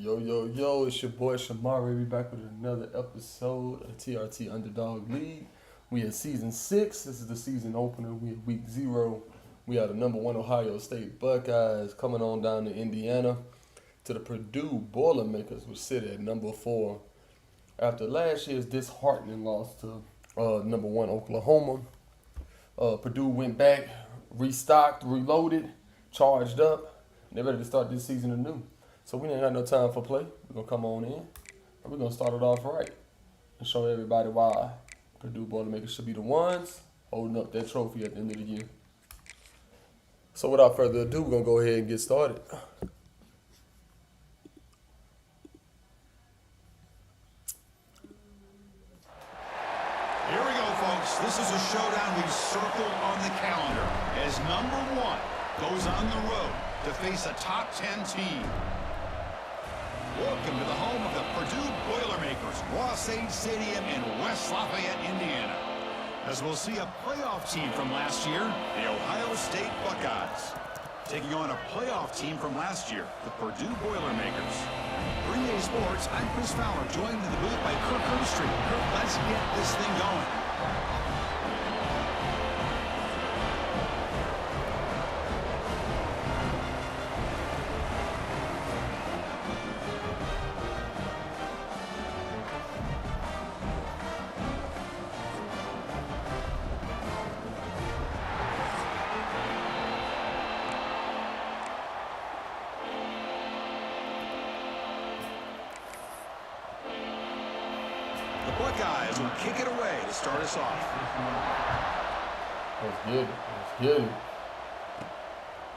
Yo, it's your boy Shamari. We back with another episode of TRT Underdog League. We at season 6. This is the season opener. We at week 0. We are the #1 Ohio State Buckeyes coming on down to Indiana to the Purdue Boilermakers, which sit at number 4. After last year's disheartening loss to #1 Oklahoma, Purdue went back, restocked, reloaded, charged up. They're ready to start this season anew. So we ain't got no time for play. We're going to come on in, and we're going to start it off right and show everybody why Purdue Boilermakers should be the ones holding up that trophy at the end of the year. So without further ado, we're going to go ahead and get started. Here we go, folks. This is a showdown we've circled on the calendar as #1 goes on the road to face a top 10 team. Welcome to the home of the Purdue Boilermakers, Ross-Ade Stadium in West Lafayette, Indiana. As we'll see a playoff team from last year, the Ohio State Buckeyes, taking on a playoff team from last year, the Purdue Boilermakers. For EA Sports, I'm Chris Fowler, joined in the booth by Kirk Herbstreit. Kirk, let's get this thing going. Buckeyes will kick it away to start us off. That's good. That's good.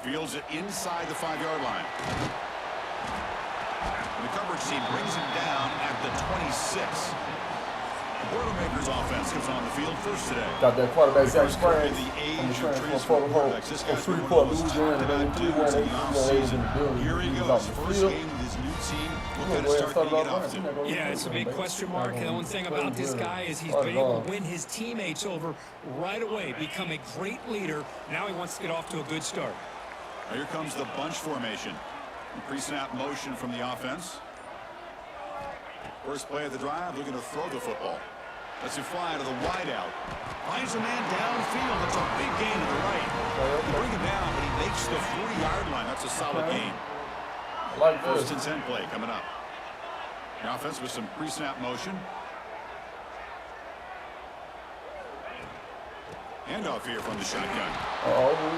Fields it inside the 5-yard line. And the coverage team brings him down at the 26. The Boilermakers offense comes on the field first today. Got that quarterback Zach Springs the age from the of transfer transfer from quarterbacks. This guy's one of Shreveport, those Louisiana, top and dudes in the 3-1 in the building. Here he He's goes, off the first field. game with his new team. What We're kind gonna of go ahead start and do you start get it off off to? right. Yeah, it's a big question mark. And the one thing about this guy is he's been able to win his teammates over right away, become a great leader. Now he wants to get off to a good start. Now here comes the bunch formation. Pre-snap motion from the offense. First play of the drive, looking to throw the football. Lets him fly to the wideout. Finds a man downfield. That's a big gain to the right. They bring him down, but he makes the 40-yard line. That's a solid gain. Like this. First and 10 play coming up. The offense with some pre-snap motion. Handoff here from the shotgun.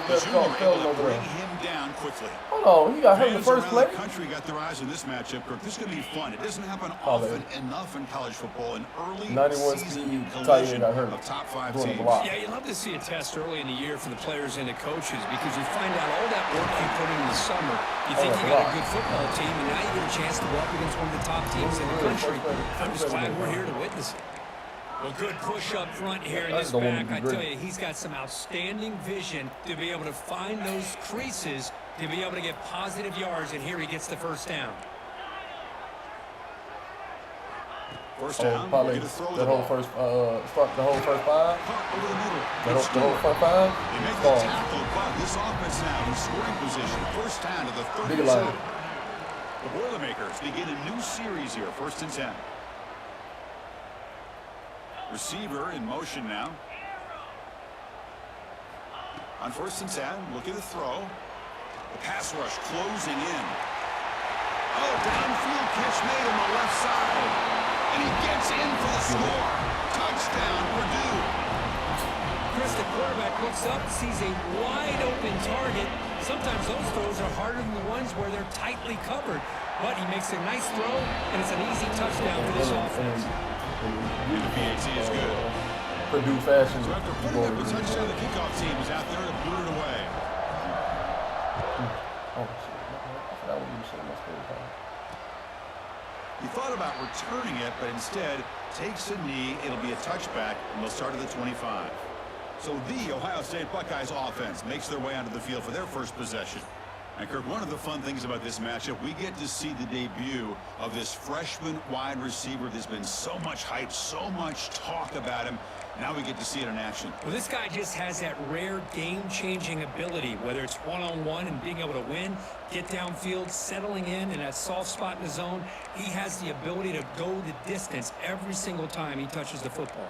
The Junior able to over bring there. him down quickly. Hold on, he got hurt in the Fans first around play. the country got their eyes on this matchup, Kirk. This is going to be fun. It doesn't happen Oh, often enough in college football. An early 91 season speed tight end collision got hurt of top 5 doing a teams. block. Yeah, you love to see a test early in the year for the players and the coaches because you find out all that work you put in the summer. You think you got a good football team, and now you get a chance to go up against one of the top teams in the country. I'm just glad we're here to witness it. Well, good push up front here in this back. I tell you, he's got some outstanding vision to be able to find those creases, to be able to get positive yards, and here he gets the first down. First down, Probably get to throw the that whole ball. first, start the whole first 5. Caught over the middle. The It's whole Stewart. front 5. They make the tackle, but this offense now in scoring position. First down to the Big 37. line. The Boilermakers begin a new series here. First and 10. Receiver in motion now. On first and 10, looking to throw. The pass rush closing in. Oh, downfield catch made on the left side. And he gets in for the score. Touchdown, Purdue. Chris, the quarterback looks up, sees a wide-open target. Sometimes those throws are harder than the ones where they're tightly covered. But he makes a nice throw, and it's an easy touchdown for this offense. And the PAT is good. Purdue fashion. So after putting up a touchdown, the kickoff team is out there to boot it away. Oh, shit. I forgot what you were saying. That's good. He thought about returning it, but instead takes a knee. It'll be a touchback, and they'll start at the 25. So the Ohio State Buckeyes offense makes their way onto the field for their first possession. And Kirk, one of the fun things about this matchup, we get to see the debut of this freshman wide receiver. There's been so much hype, so much talk about him. Now we get to see it in action. Well, this guy just has that rare game-changing ability, whether it's one-on-one and being able to win, get downfield, settling in that soft spot in the zone. He has the ability to go the distance every single time he touches the football.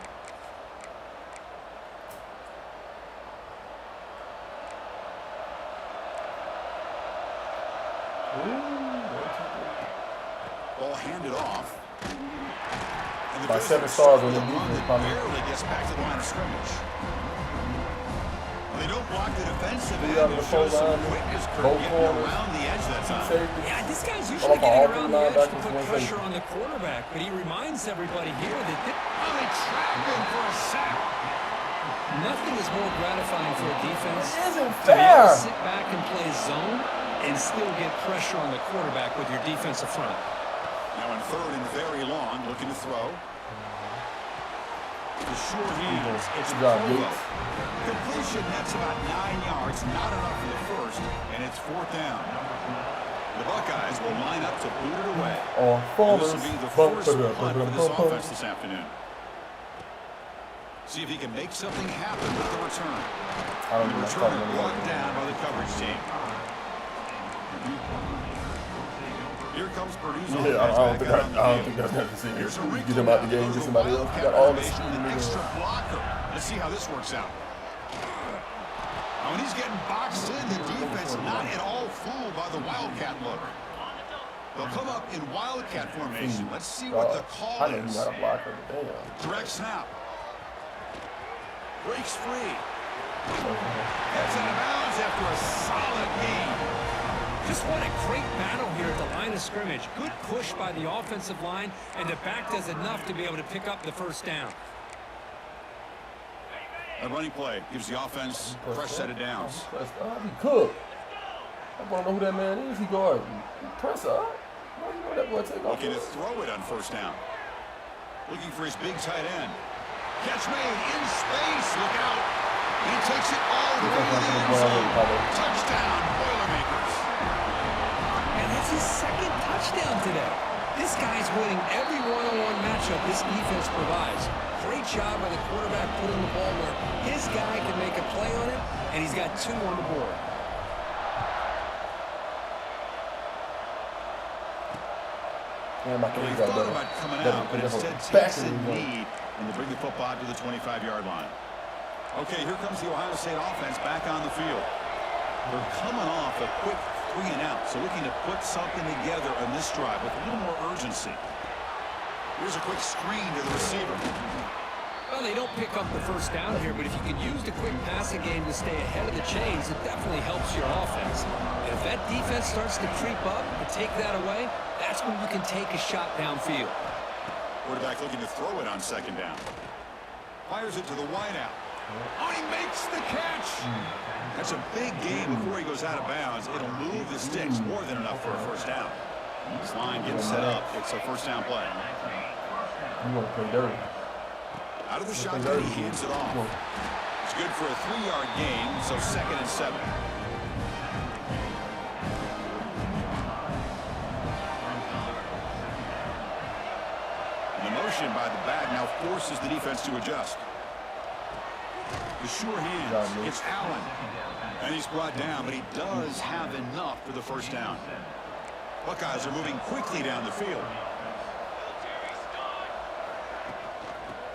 Ball handed off. By 7 stars on the defense. Barely gets back to the line of scrimmage. They don't block the defensive end. They show some quickness, Kirk, getting around the edge that time. Yeah, this guy's usually getting around the edge to put pressure on the quarterback, but he reminds everybody here that they trap him for a sack. Nothing is more gratifying for a defense isn't to be able fair. to sit back and play zone and still get pressure on the quarterback with your defensive front. Now in third and very long, looking to throw. The short hands. It's completion. That's about 9 yards. Not enough for the first, and it's 4th down. The Buckeyes will line up to boot it away. This will be the first punt for this offense this afternoon. See if he can make something happen with the return. The returner brought down by the coverage team. Here comes Purdue's offense. I don't think that's necessary. You get him out the game, get somebody else. You got all the speed in extra blocker. Let's see how this works out. Now, when he's getting boxed in, the defense not at all fooled by the Wildcat look. They'll come up in Wildcat formation. Let's see what the call is. Direct snap. Breaks free. Gets out of bounds after a solid game. Just what a great battle here at the line of scrimmage. Good push by the offensive line, and the back does enough to be able to pick up the first down. A running play gives the offense a fresh set of downs. He cooked. I want to know who that man is. He guarding. Press up. You know that boy take off. Looking to throw it on first down. Looking for his big tight end. Catch made in space. Look out. He takes it all the way to the end zone. Touchdown, Boilermakers. And that's his second touchdown today. This guy's winning every one-on-one matchup this defense provides. Great job by the quarterback putting the ball where his guy can make a play on it, and he's got 2 on the board. He thought about coming out, but instead takes a knee and to bring the football to the 25-yard line. Okay, here comes the Ohio State offense back on the field. They're coming off a quick 3-and-out, so looking to put something together on this drive with a little more urgency. Here's a quick screen to the receiver. Well, they don't pick up the first down here, but if you can use the quick passing game to stay ahead of the chains, it definitely helps your offense. And if that defense starts to creep up and take that away, that's when you can take a shot downfield. Quarterback looking to throw it on second down. Fires it to the wideout. Oh, he makes the catch. That's a big game before he goes out of bounds. It'll move the sticks more than enough for a first down. This line getting set up. It's a first down play. You want to play dirty. Out of the shotgun, he hands it off. It's good for a 3-yard gain, so 2nd and 7. And the motion by the back now forces the defense to adjust. The sure hands. It's Allen. And he's brought down, but he does have enough for the first down. Buckeyes are moving quickly down the field.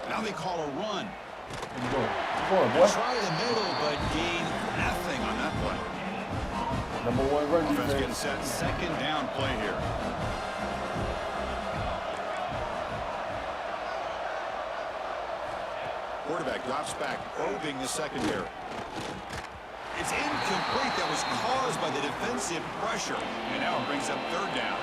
Now they call a run. Boy. Try the middle, but gain nothing on that play. #1 run defense getting set. Second down play here. Quarterback drops back, probing the secondary. It's incomplete. That was caused by the defensive pressure. And now it brings up 3rd down.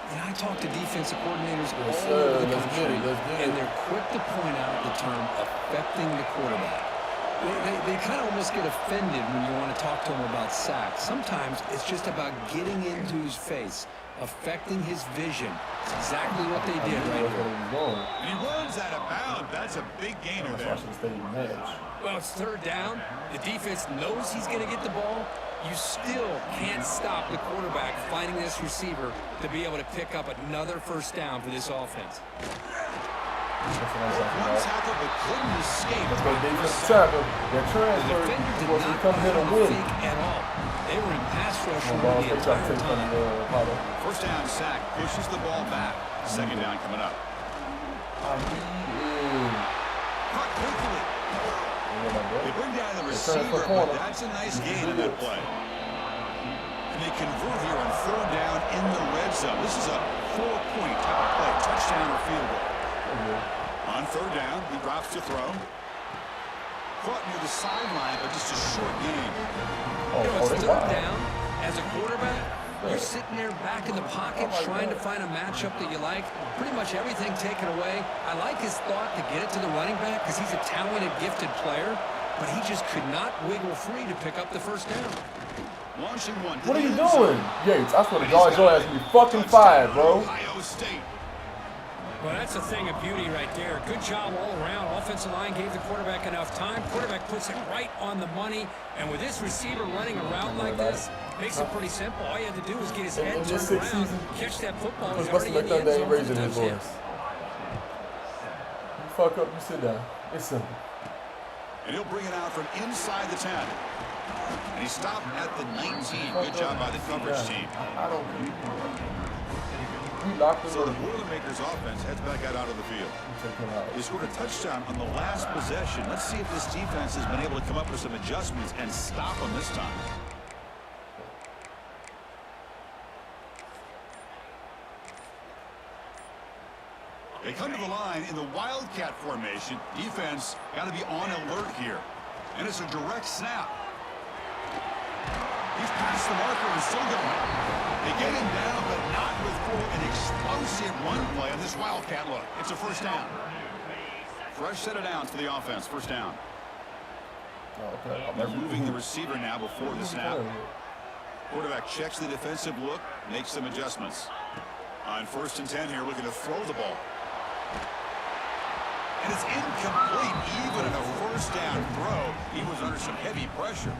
And I talk to defensive coordinators all over the country, and they're quick to point out the term affecting the quarterback. They kind of almost get offended when you want to talk to them about sacks. Sometimes it's just about getting into his face, affecting his vision. It's exactly what they did right here. And he runs out of bounds. That's a big gainer there. Well, it's 3rd down. The defense knows he's going to get the ball, you still can't stop the quarterback finding this receiver to be able to pick up another first down for this offense. One tackle but couldn't escape. Let's go defensive tackle. They're transferred. The defender did He not come here to win. fake at all. They were in pass rush Come mode on, the they try to entire take from time. Apollo. First down sack pushes the ball back. Second down coming up. Caught quickly. They bring down the receiver, but that's a nice gain in that play. And they convert here on third down in the red zone. This is a 4-point type of play, touchdown or field goal. On third down, he drops to throw. Caught near the sideline, but just a short gain. It's third down. As a quarterback, you're sitting there back in the pocket trying to find a matchup that you like. Pretty much everything taken away. I like his thought to get it to the running back because he's a talented, gifted player, but he just could not wiggle free to pick up the first down. Launching one. What are you doing? Yates, I swear to God, your ass be fucking fired, bro. Ohio State. Well, that's a thing of beauty right there. Good job all around. Offensive line gave the quarterback enough time. Quarterback puts it right on the money. And with this receiver running around like this, makes it pretty simple. All you had to do was get his head turned around, catch that football. He's already in the end zone for the touchdown. You fuck up, you sit down. It's simple. And he'll bring it out from inside the 10. And he stopped at the 19. Good job by the coverage team. I don't believe So the Boilermakers offense heads back out of the field. They scored a touchdown on the last possession. Let's see if this defense has been able to come up with some adjustments and stop them this time. They come to the line in the Wildcat formation. Defense got to be on alert here. And it's a direct snap. He's past the marker and still going. They get him down, but not before an explosive run play on this Wildcat look. It's a first down. Fresh set of downs for the offense. First down. They're moving the receiver now before the snap. Quarterback checks the defensive look, makes some adjustments. On 1st and 10 here, looking to throw the ball. And it's incomplete. Even in a first down throw, he was under some heavy pressure.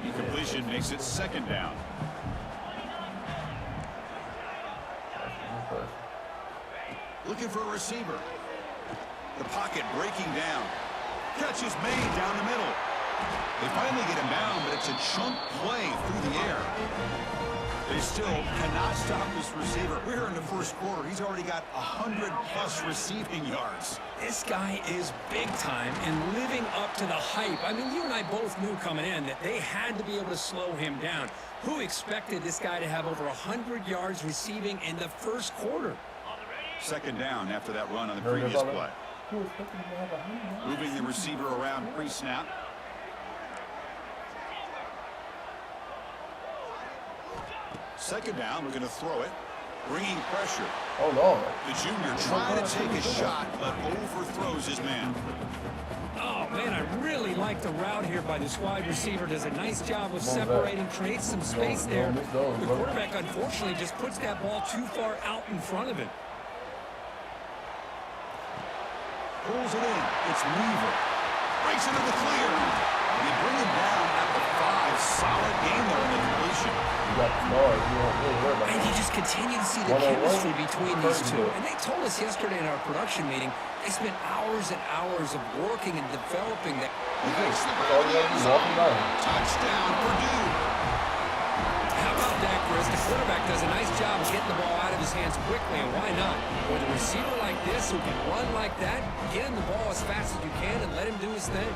Incompletion makes it second down. Looking for a receiver. The pocket breaking down. Catch is made down the middle. They finally get him down, but it's a chunk play through the air. They still cannot stop this receiver. We're here in the first quarter. He's already got 100+ receiving yards. This guy is big time and living up to the hype. I mean, you and I both knew coming in that they had to be able to slow him down. Who expected this guy to have over 100 yards receiving in the first quarter? Second down after that run on the previous play. Moving the receiver around pre-snap. Second down, we're going to throw it. Bringing pressure. Oh, no. The junior trying to take a shot, but overthrows his man. Oh, man, I really like the route here by this wide receiver. Does a nice job of separating, creates some space there. The quarterback, unfortunately, just puts that ball too far out in front of him. Pulls it in. It's Weaver. Breaks into the clear. They bring him down at the 5. Solid game there in the completion. And you just continue to see the chemistry between these two. And they told us yesterday in our production meeting, they spent hours and hours of working and developing that. Touchdown, Purdue. How about that, Chris? The quarterback does a nice job of getting the ball out of his hands quickly, and why not? With a receiver like this who can run like that, get him the ball as fast as you can and let him do his thing.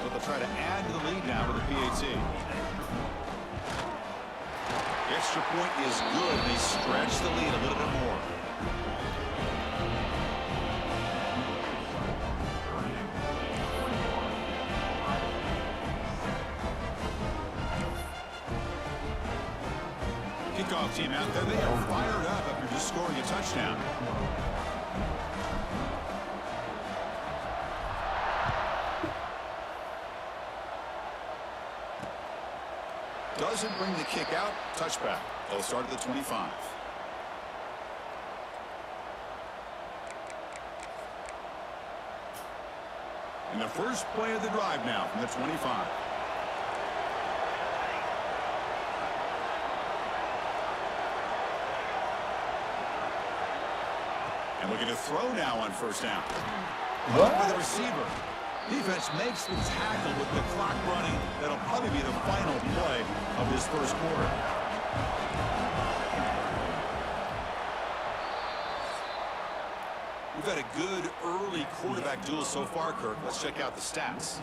So they'll try to add to the lead now with a PAT. The extra point is good. They stretch the lead a little bit more. Kickoff team out there. They are fired up after just scoring a touchdown. Doesn't bring the kick out. Touchback. They'll start at the 25. And And the first play of the drive now from the 25. And looking to throw now on first down. What? With the receiver. Defense makes the tackle with the clock running. That'll probably be the final play of this first quarter. We've had a good early quarterback duel so far, Kirk. Let's check out the stats.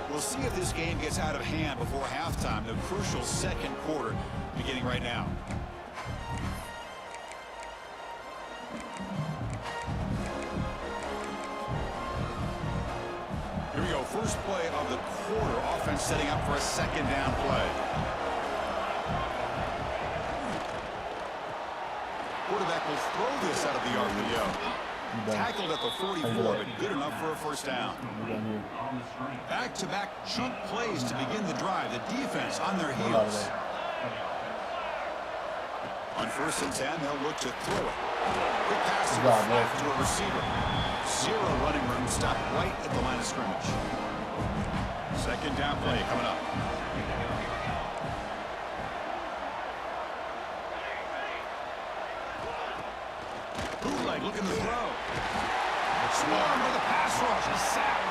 We'll see if this game gets out of hand before halftime. The crucial second quarter beginning right now. Here we go. First play of the quarter. Offense setting up for a second down play. Quarterback will throw this out of the RPO. Tackled at the 44, but good enough for a first down. Back-to-back chunk plays to begin the drive. The defense on their heels. On first and 10, they'll look to throw it. Quick pass to a receiver. Zero running room. Stopped right at the line of scrimmage. Second down play coming up. Looking to throw. Swarmed by the pass rush. A sack.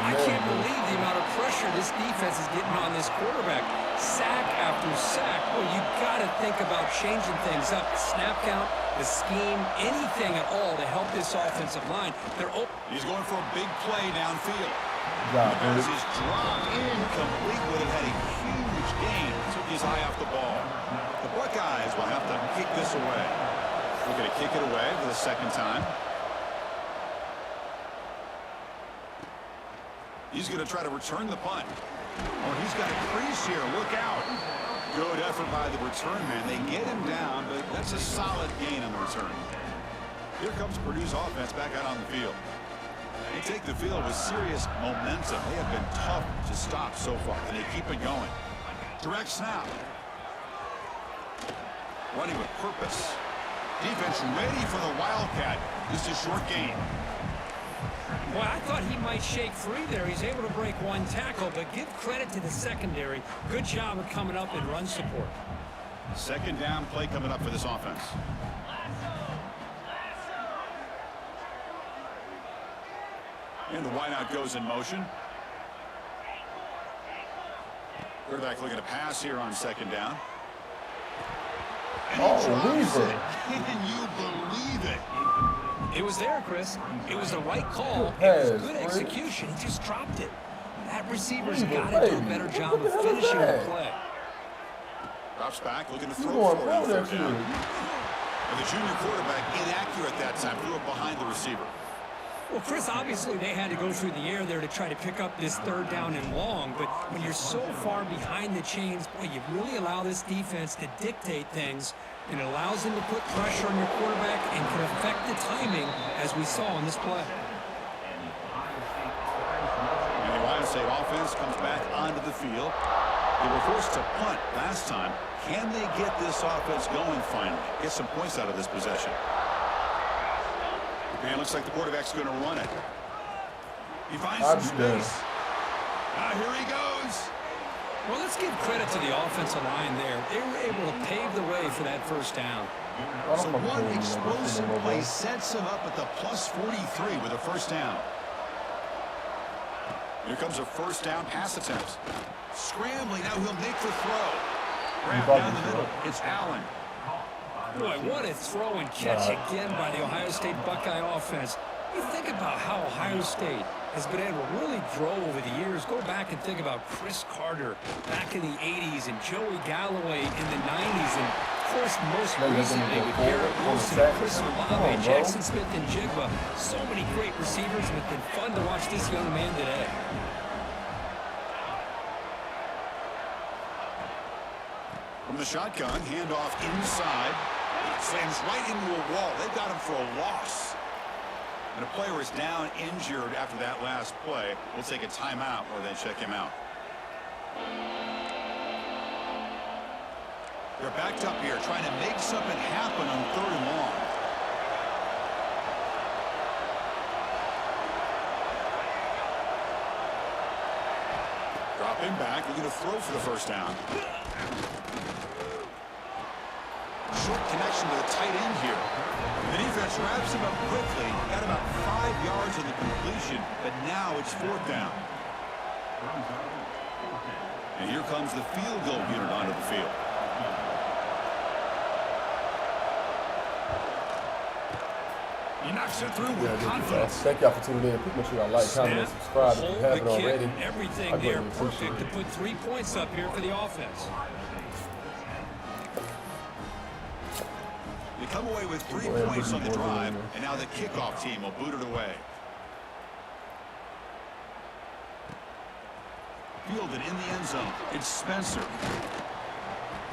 I can't believe the amount of pressure this defense is getting on this quarterback. Sack after sack. Well, you got to think about changing things up. The snap count, the scheme, anything at all to help this offensive line. He's going for a big play downfield. The pass is dropped incomplete. Would have had a huge gain. Took his eye off the ball. The Buckeyes will have to kick this away. We're going to kick it away for the second time. He's going to try to return the punt. Oh, he's got a crease here. Look out. Good effort by the return man. They get him down, but that's a solid gain on the return. Here comes Purdue's offense back out on the field. They take the field with serious momentum. They have been tough to stop so far, and they keep it going. Direct snap. Running with purpose. Defense ready for the Wildcat. Just a short gain. Well, I thought he might shake free there. He's able to break one tackle, but give credit to the secondary. Good job of coming up and run support. Second down play coming up for this offense. And the wideout goes in motion. Quarterback looking to pass here on second down. And he drops it. Can you believe it? It was there, Chris. It was the right call. It was good execution. He just dropped it. That receiver's got to do a better job of finishing the play. Drops back, looking to throw for it. And the junior quarterback inaccurate that time. Threw it behind the receiver. Well, Chris, obviously they had to go through the air there to try to pick up this third down and long, but when you're so far behind the chains, boy, you really allow this defense to dictate things, and it allows them to put pressure on your quarterback and can affect the timing, as we saw on this play. And the Ohio State offense comes back onto the field. They were forced to punt last time. Can they get this offense going finally? Get some points out of this possession. And looks like the quarterback's going to run it. He finds some space. Here he goes. Well, let's give credit to the offensive line there. They were able to pave the way for that first down. So one explosive play sets him up at the plus 43 with a first down. Here comes a first down pass attempt. Scrambling, now he'll make the throw. Grab down the middle. It's Allen. Boy, what a throw and catch again by the Ohio State Buckeye offense. You think about how Ohio State has been able to really grow over the years. Go back and think about Chris Carter back in the 80s and Joey Galloway in the 90s. And, of course, most recently with Garrett Wilson and Chris Olave, Jackson Smith and Jigba. So many great receivers, and it's been fun to watch this young man today. From the shotgun, handoff inside. Slams right into a wall. They've got him for a loss. And a player is down injured after that last play. We'll take a timeout or then check him out. They're backed up here trying to make something happen on 3rd and long. Dropping back, looking to throw for the first down. Short connection to the tight end here. The defense wraps him up quickly. Got about 5 yards on the completion, but now it's 4th down. And here comes the field goal unit onto the field. He knocks it through with confidence. Thank y'all for tuning in. Please make sure y'all like, comment, and subscribe if you haven't already. Everything there perfect to put 3 points up here for the offense. They come away with 3 points on the drive, and now the kickoff team will boot it away. Fielded in the end zone. It's Spencer.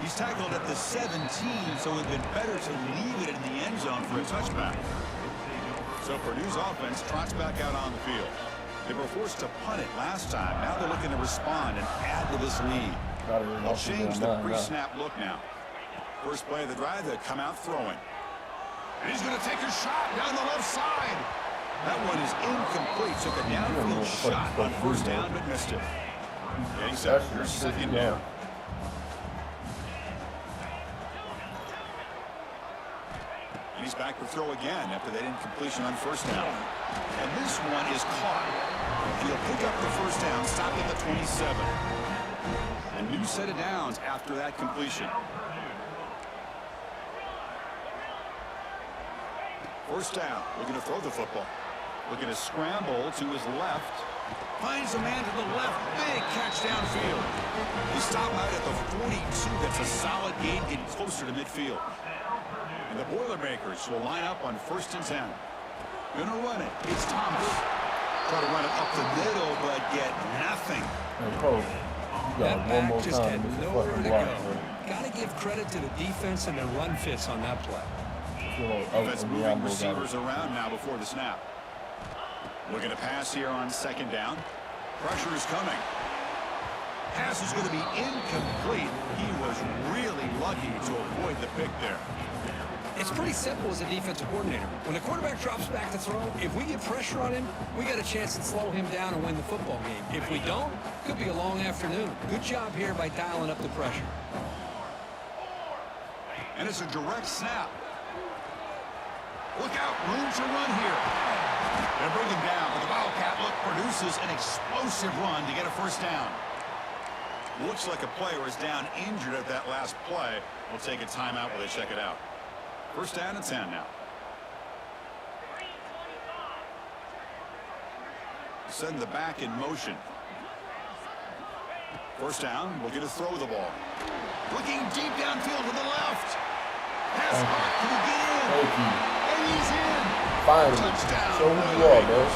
He's tackled at the 17, so it would have been better to leave it in the end zone for a touchback. So Purdue's offense trots back out on the field. They were forced to punt it last time. Now they're looking to respond and add to this lead. They'll change the pre-snap look now. First play of the drive, they come out throwing. And he's going to take a shot down the left side. That one is incomplete. Took a downfield shot on 1st down, but missed it. Getting set for 2nd down. And he's back to throw again after that incompletion on 1st down. And this one is caught. And he'll pick up the 1st down, stopped at the 27. A new set of downs after that completion. 1st down, looking to throw the football. Looking to scramble to his left. Finds a man to the left. Big catch downfield. He stopped out at the 42. That's a solid gain, getting closer to midfield. And the Boilermakers will line up on 1st and 10. Gonna run it. It's Thomas. Try to run it up the middle, but get nothing. That back just had nowhere to go. Got to give credit to the defense and their run fits on that play. Defense moving receivers around now before the snap. Looking to pass here on 2nd down. Pressure is coming. Pass is going to be incomplete. He was really lucky to avoid the pick there. It's pretty simple as a defensive coordinator. When the quarterback drops back to throw, if we get pressure on him, we got a chance to slow him down and win the football game. If we don't, it could be a long afternoon. Good job here by dialing up the pressure. And it's a direct snap. Look out, room to run here. They'll bring him down, but the Wildcat look produces an explosive run to get a 1st down. Looks like a player is down injured at that last play. We'll take a timeout while they check it out. 1st down and 10 now. Send the back in motion. 1st down, looking to throw the ball. Looking deep downfield to the left. Pass caught, can he get in? And he's in. Finally. Touchdown. Show who you are, man.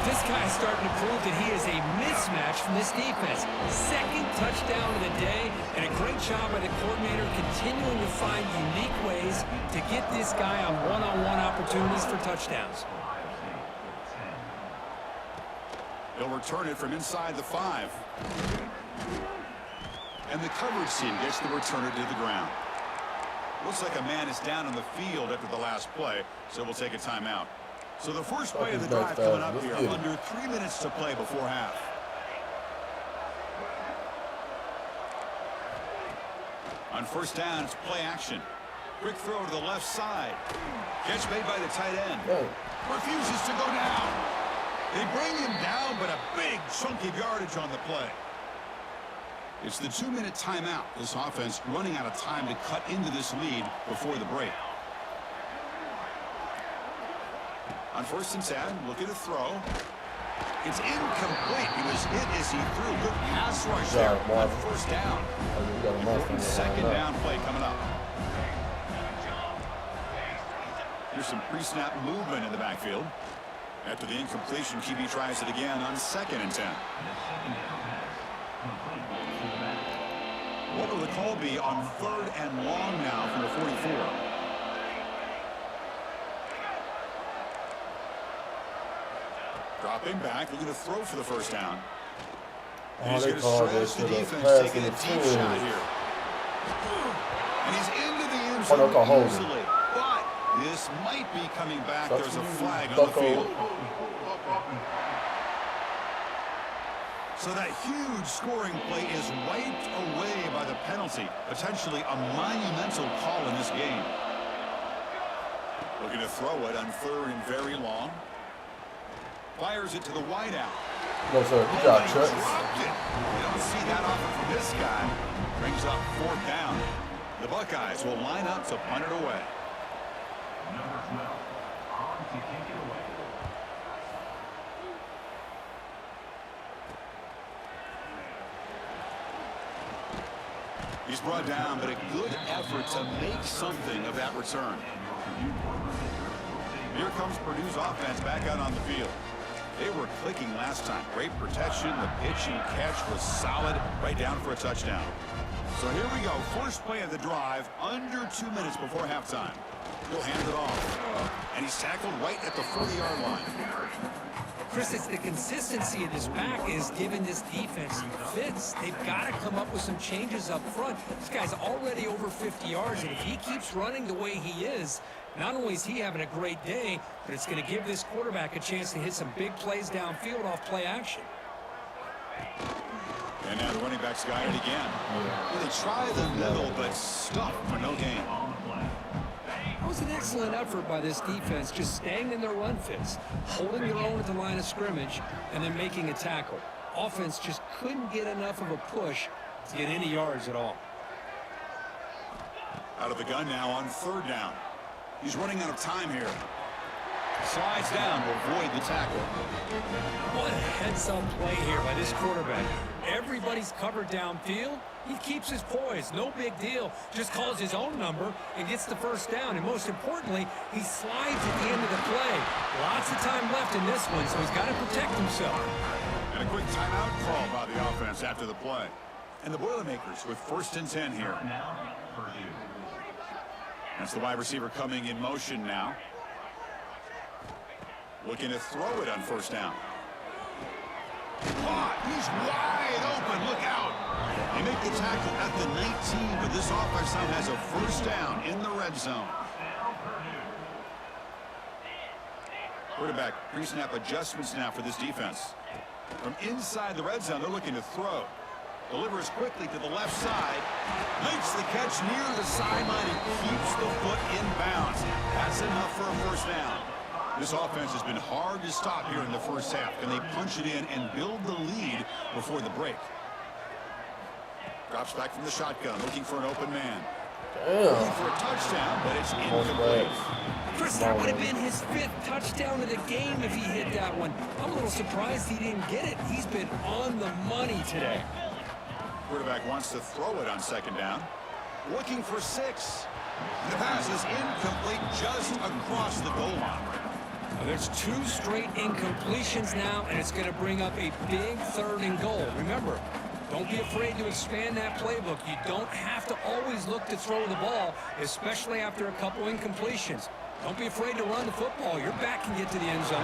This guy's starting to prove that he is a mismatch from this defense. 2nd touchdown of the day, and a great job by the coordinator continuing to find unique ways to get this guy on one-on-one opportunities for touchdowns. They'll return it from inside the 5. And the coverage team gets the returner to the ground. Looks like a man is down on the field after the last play, so we'll take a timeout. So the first play of the drive coming up here, under 3 minutes to play before half. On 1st down, it's play action. Quick throw to the left side. Catch made by the tight end. Refuses to go down. They bring him down, but a big chunk of yardage on the play. It's the 2-minute timeout. This offense running out of time to cut into this lead before the break. On 1st and 10, looking to throw. It's incomplete. He was hit as he threw. Good pass rush there on 1st down. Important 2nd down play coming up. Here's some pre-snap movement in the backfield. After the incompletion, QB tries it again on 2nd and 10. What will the call be on 3rd and long now from the 44? Dropping back, looking to throw for the 1st down. He's going to stretch the defense, taking a deep shot here. And he's into the end Oh, no, zone hold it. easily. But this might be coming back. That's There's a easy. flag on the Bucko. field. So that huge scoring play is wiped away by the penalty. Potentially a monumental call in this game. Looking to throw it on 3rd and very long. Fires it to the wideout. No, sir. Good job, He Chuck. dropped it. You don't see that often from this guy. Brings up 4th down. The Buckeyes will line up to punt it away. Number 12, on to kick it away. He's brought down, but a good effort to make something of that return. Here comes Purdue's offense back out on the field. They were clicking last time. Great protection. The pitch and catch was solid. Right down for a touchdown. So here we go. First play of the drive. Under 2 minutes before halftime. He'll hand it off. And he's tackled right at the 40-yard line. Chris, it's the consistency of this back is giving this defense fits. They've got to come up with some changes up front. This guy's already over 50 yards, and if he keeps running the way he is, not only is he having a great day, but it's going to give this quarterback a chance to hit some big plays downfield off play action. And now the running back's got it again. Well, they try the middle, but stuck for no gain. That was an excellent effort by this defense, just staying in their run fits, holding their own at the line of scrimmage, and then making a tackle. Offense just couldn't get enough of a push to get any yards at all. Out of the gun now on 3rd down. He's running out of time here. Slides down to avoid the tackle. What a heads-up play here by this quarterback. Everybody's covered downfield. He keeps his poise. No big deal. Just calls his own number and gets the first down. And most importantly, he slides at the end of the play. Lots of time left in this one, so he's got to protect himself. And a quick timeout call by the offense after the play. And the Boilermakers with 1st and 10 here. Now, Purdue. That's the wide receiver coming in motion now. Looking to throw it on 1st down. Caught. He's wide open. Look out. They make the tackle at the 19, but this offense now has a 1st down in the red zone. Quarterback pre-snap adjustments now for this defense. From inside the red zone, they're looking to throw. Delivers quickly to the left side. Makes the catch near the sideline and keeps the foot in bounds. That's enough for a 1st down. This offense has been hard to stop here in the first half. Can they punch it in and build the lead before the break? Drops back from the shotgun, looking for an open man. Looking for a touchdown, but it's incomplete. Chris, that would have been his 5th touchdown of the game if he hit that one. I'm a little surprised he didn't get it. He's been on the money today. Quarterback wants to throw it on 2nd down. Looking for 6. The pass is incomplete just across the goal line. Well, there's 2 straight incompletions now, and it's going to bring up a big 3rd and goal. Remember, don't be afraid to expand that playbook. You don't have to always look to throw the ball, especially after a couple incompletions. Don't be afraid to run the football. Your back can get to the end zone.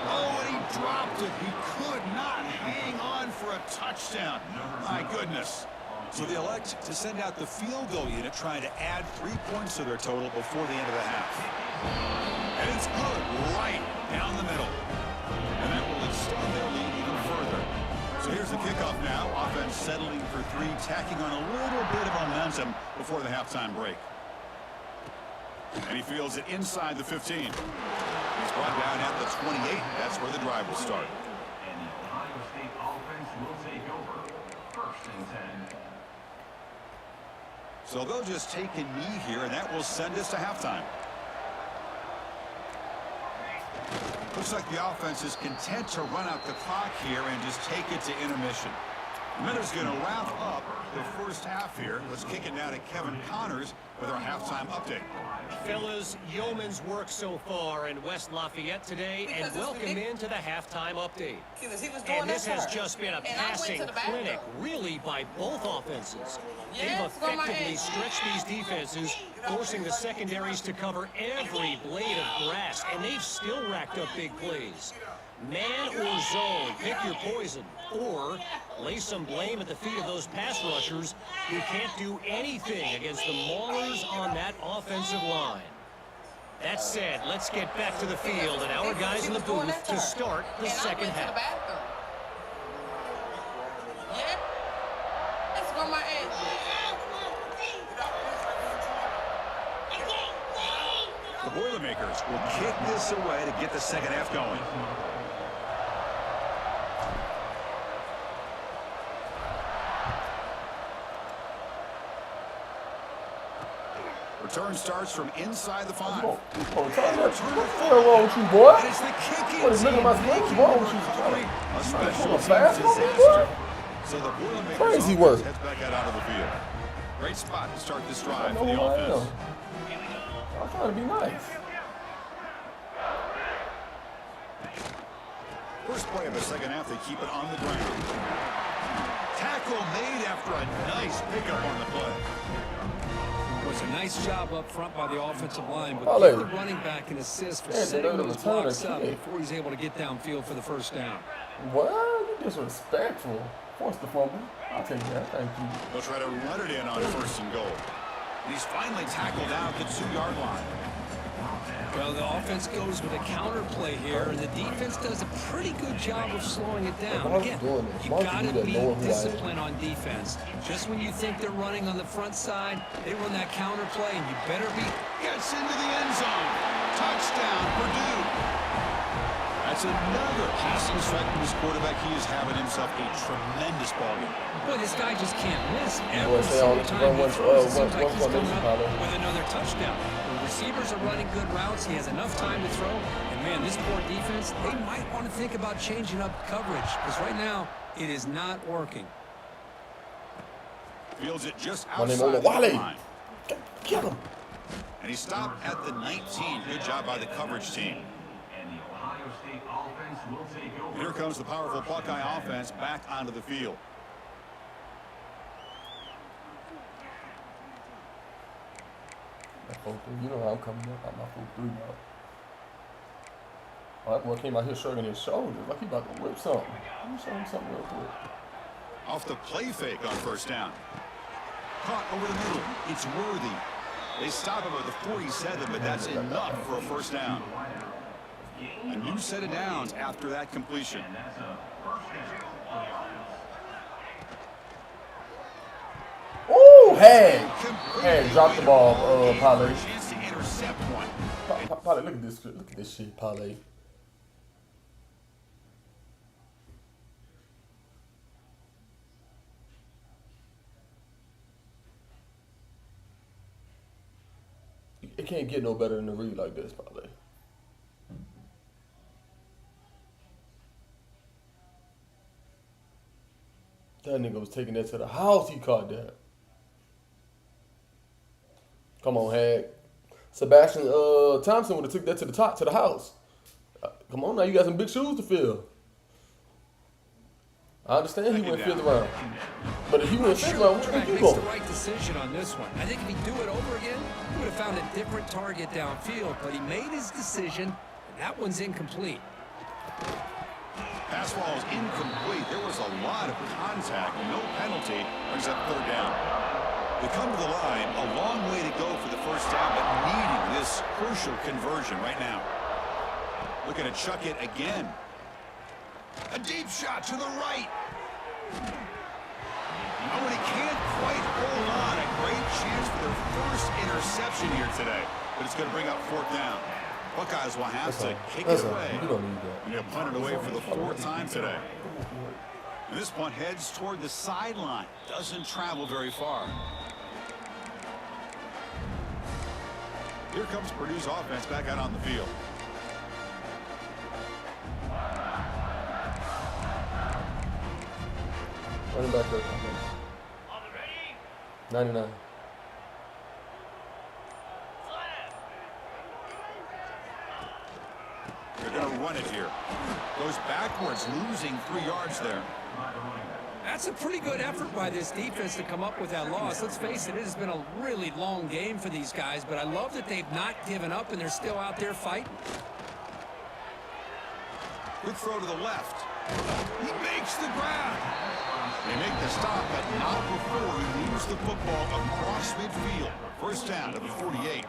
Oh, and he dropped it. He could not hang on for a touchdown. My goodness. So they elect to send out the field goal unit, trying to add 3 points to their total before the end of the half. And it's good right down the middle. And that will extend their lead even further. So here's the kickoff now. Offense settling for 3, tacking on a little bit of momentum before the halftime break. And he fields it inside the 15. He's brought down at the 28. That's where the drive will start. And the Ohio State offense will take over. 1st and 10. So they'll just take a knee here, and that will send us to halftime. Looks like the offense is content to run out the clock here and just take it to intermission. The Miners going to wrap up the first half here. Let's kick it now to Kevin Connors with our halftime update. Fellas, yeoman's work so far in West Lafayette today, and welcome into the halftime update. And this has just been a passing clinic, really, by both offenses. They've effectively stretched these defenses, forcing the secondaries to cover every blade of grass, and they've still racked up big plays. Man or zone, pick your poison. Or lay some blame at the feet of those pass rushers who can't do anything against the maulers on that offensive line. That said, let's get back to the field and our guys in the booth to start the second half. Yeah? That's where my ass. The Boilermakers will kick this away to get the second half going. Return starts from inside the 5. What's wrong with you, boy? It's the kicking What is team. what's wrong with you? A special Fast teams one, disaster. So the Boilermakers Crazy offense work. heads back out onto the field. Great spot to start this I drive know for the who I am. offense. I'm trying to be nice. First play of the second half, they keep it on the ground. Tackle made after a nice pickup on the play. It was a nice job up front by the offensive line, but Ollie. give the running back an assist for Yeah, setting they're the those returner blocks up kid. before he's able to get downfield for the first down. What? You disrespectful. Force the fumble. I'll take that. Thank you. They'll try to run it in on first and goal. And he's finally tackled out at the 2-yard line. Well, the offense goes with a counter play here, and the defense does a pretty good job of slowing it down. Why is Again, he doing this? you Why is he got to doing that be knowing who I am? disciplined on defense. Just when you think they're running on the front side, they run that counter play, and you better be. Gets into the end zone. Touchdown, Purdue. That's another passing strike from his quarterback. He is having himself a tremendous ball game. Boy, this guy just can't miss. Boy, Every say all single this time he one- throws, it one- seems like one he's coming formation, up Paulo. with another touchdown. The receivers are running good routes. He has enough time to throw. And, man, this poor defense, they might want to think about changing up coverage because right now it is not working. Fields it just My name outside is the Wale. line. Kill him. And he stopped at the 19. Good job by the coverage team. And the Ohio State offense will take over. Here comes the powerful Buckeye offense back onto the field. You know how I'm coming up. I'm not 4-3 now. Oh, that boy came out here shrugging his shoulders like he about to whip something. Let me show him something real quick. Off the play fake on first down. Caught over the middle. It's Worthy. They stop him at the 47, but that's enough for a first down. A new set of downs after that completion. Ooh, hey, drop the ball, Parlay. Chance to intercept one. Parlay, look at this shit, Parlay. It can't get no better than a read like this, Parlay. That nigga was taking that to the house. He caught that. Come on, Hag. Sebastian Thompson would have took that to the house. Come on now, you got some big shoes to fill. I understand he went 5th round, but if he went 5th round, what you think you makes going? the right decision on this one. I think if he'd do it over again, he would have found a different target downfield. But he made his decision, and that one's incomplete. Pass ball is incomplete. There was a lot of contact. No penalty. Brings up 3rd down. They come to the line. A long way to go for the first down, but needing this crucial conversion right now. Looking to chuck it again. A deep shot to the right. Oh, and he can't quite hold on. A great chance for their first interception here today. But it's going to bring up 4th down. Buckeyes will have to kick it away. You don't need that. And they'll punt it away for the 4th time today. And this punt heads toward the sideline. Doesn't travel very far. Here comes Purdue's offense back out on the field. Running back there. 99. They're going to run it here. Goes backwards, losing 3 yards there. That's a pretty good effort by this defense to come up with that loss. Let's face it, it has been a really long game for these guys, but I love that they've not given up and they're still out there fighting. Good throw to the left. He makes the grab. They make the stop, but not before he moves the football across midfield. First down to the 48.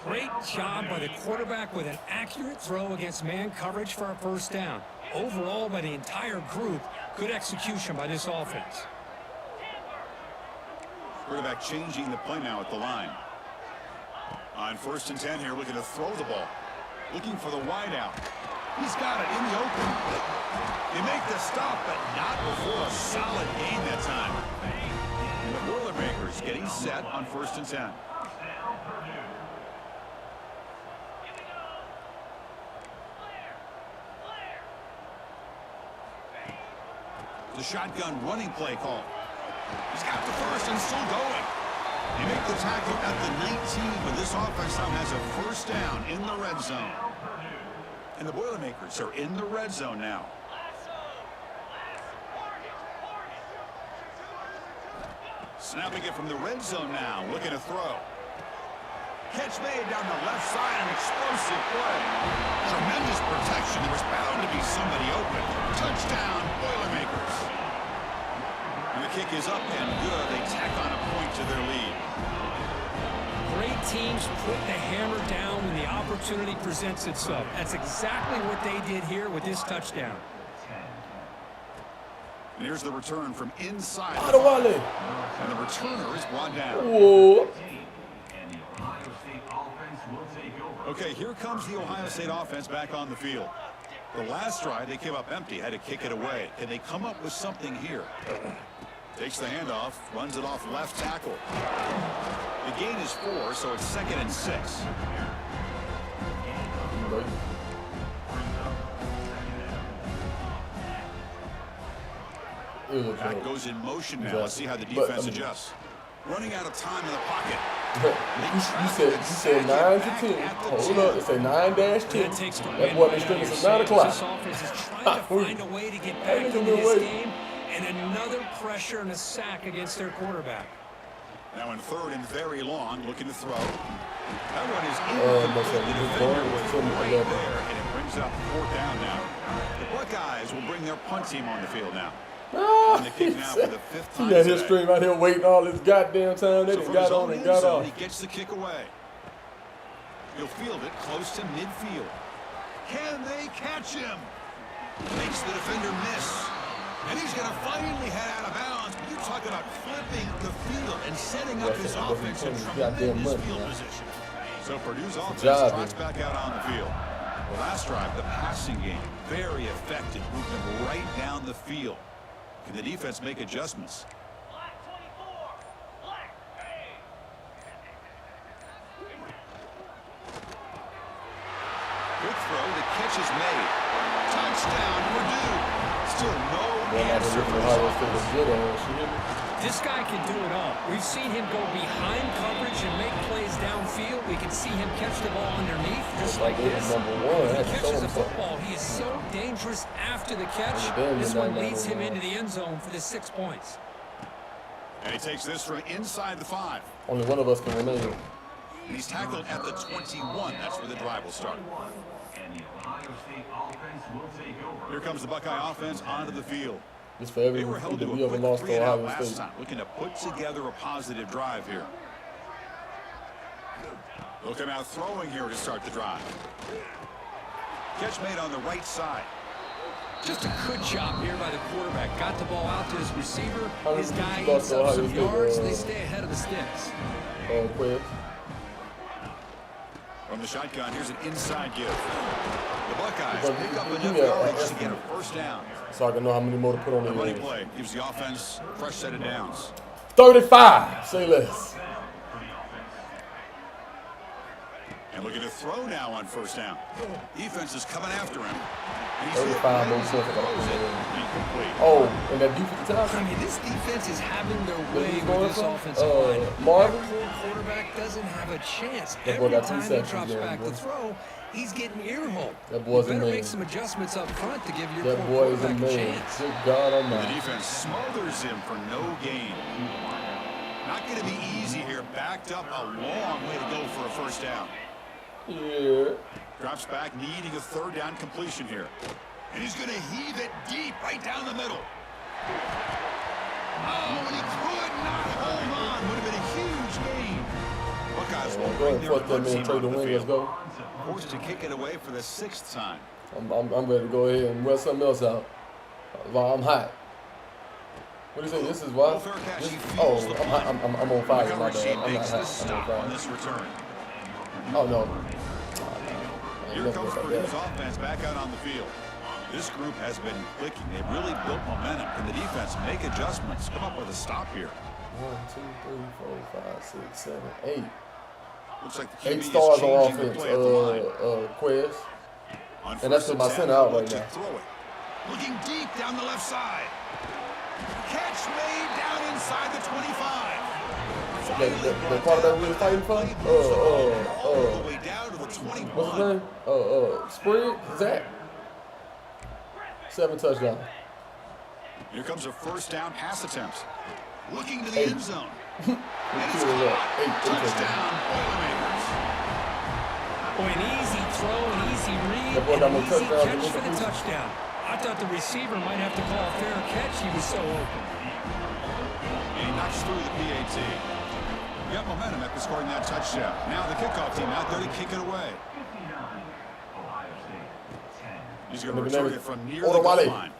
Great job by the quarterback with an accurate throw against man coverage for a first down. Overall, by the entire group, good execution by this offense. Quarterback changing the play now at the line. On 1st and 10 here, looking to throw the ball. Looking for the wide out. He's got it in the open. They make the stop, but not before a solid gain that time. And the Boilermakers getting set on 1st and 10. The shotgun running play call. He's got the first and still going. They make the tackle at the 19, but this offense now has a first down in the red zone. And the Boilermakers are in the red zone now. Snapping it from the red zone now, looking to throw. Catch made down the left side, an explosive play. Tremendous protection. There was bound to be somebody open. Touchdown, Boilermakers. And the kick is up and good. They tack on a point to their lead. Great teams put the hammer down when the opportunity presents itself. That's exactly what they did here with this touchdown. And here's the return from inside. Adewale. And the returner is brought down. Whoa. And the Ohio State offense will take over. Okay, here comes the Ohio State offense back on the field. The last drive, they came up empty, had to kick it away. Can they come up with something here? Takes the handoff, runs it off left tackle. The gain is 4, so it's 2nd and 6. Back goes in motion now. Let's see how the defense adjusts. Running out of time in the pocket. You said 9 to 10. Hold up, it say 9-10. That boy been stringing since 9 o'clock. This offense is trying to find a way to get back into this game, and another pressure and a sack against their quarterback. Now in 3rd and very long, looking to throw. That one is incomplete. The defender was right there, and it brings up 4th down now. The Buckeyes will bring their punt team on the field now. On the kick now for the 5th time. He got his stream out here waiting all this goddamn time. They just got on and got off. He gets the kick away. He'll field it close to midfield. Can they catch him? Makes the defender miss. And he's going to finally head out of bounds. But you're talking about flipping the field and setting up his offense in tremendous field position. So Purdue's offense trots back out on the field. The last drive, the passing game, very effective, moving right down the field. Can the defense make adjustments? Good throw, the catch is made. Touchdown, Purdue. Still no answer for This guy can do it all. We've seen him go behind coverage and make plays downfield. We can see him catch the ball underneath, just like this. When he catches a football, he is so dangerous after the catch. This one leads him into the end zone for the 6 points. And he takes this from inside the 5. Only one of us can remain. He's tackled at the 21. That's where the drive will start. And the Ohio State offense will take over. Here comes the Buckeye offense onto the field. Just for every They were held to we a ever quick lost 3 to and out Ohio last State. time, looking to put together a positive drive here. They'll come out throwing here to start the drive. Catch made on the right side. Just a good job here by the quarterback. Got the ball out to his receiver. His guy Lost eats to up Ohio some State, yards. They stay ahead of the sticks. Quiz. From the shotgun, here's an inside give. The Buckeyes pick up enough yardage to get a first down. So I can know how many more to put on The the running play gives the offense a fresh set of downs. 35. Say less. And looking to throw now on first down. Defense is coming after him. And he's 35 more hit. seconds. Incomplete. Oh, and that defensive tackle. I mean, this defense is having their way he's with going this from? offensive line. Marvin? The quarterback doesn't have a chance. That boy Every got 3 time he sacks drops again, back boy. to throw, he's getting earholed. That boy's you a better man. make some adjustments up front to give your That boy is a quarterback a man. chance. Good God The Almighty. defense smothers him for no gain. Not going to be easy here. Backed up a long way to go for a first down. Yeah. Drops back, needing a 3rd down completion here. And he's going to heave it deep right down the middle. Oh, and he could not hold on. Would have been a huge gain. Buckeyes will bring their punt team onto the field. Forced to kick it away for the 6th time. I'm ready to go ahead and wear something else out. I'm hot. What do you say? This is why? I'm on fire. The coverage team I'm makes not the hot. stop on this return. Oh, no. Here comes Purdue's offense back out on the field. This group has been clicking. They've really built momentum. Can the defense make adjustments? Come up with a stop here. 1, 2, 3, 4, 5, 6, 7, 8. Looks like the QB 8 stars is on changing the offense, play of the line. Quez. On And that's first with my and center 10, out look right to now. throw it. Looking deep down the left side. Catch made down inside the 25. The quarterback we were fighting for? All the way down to the 21. What's his name? Sprigg? Zach? 7 touchdowns. Here comes a first down pass attempt. Looking to the end zone. And it's Eight touchdown, Boilermakers. Boy, an easy throw, an easy read, That boy and got an more easy touchdowns catch than for the Mr. touchdown. I thought the receiver might have to call a fair catch. He was so open. And he knocks through the PAT. You got momentum after scoring that touchdown. Now the kickoff team out there to kick it away. He's going to return it from near the goal line.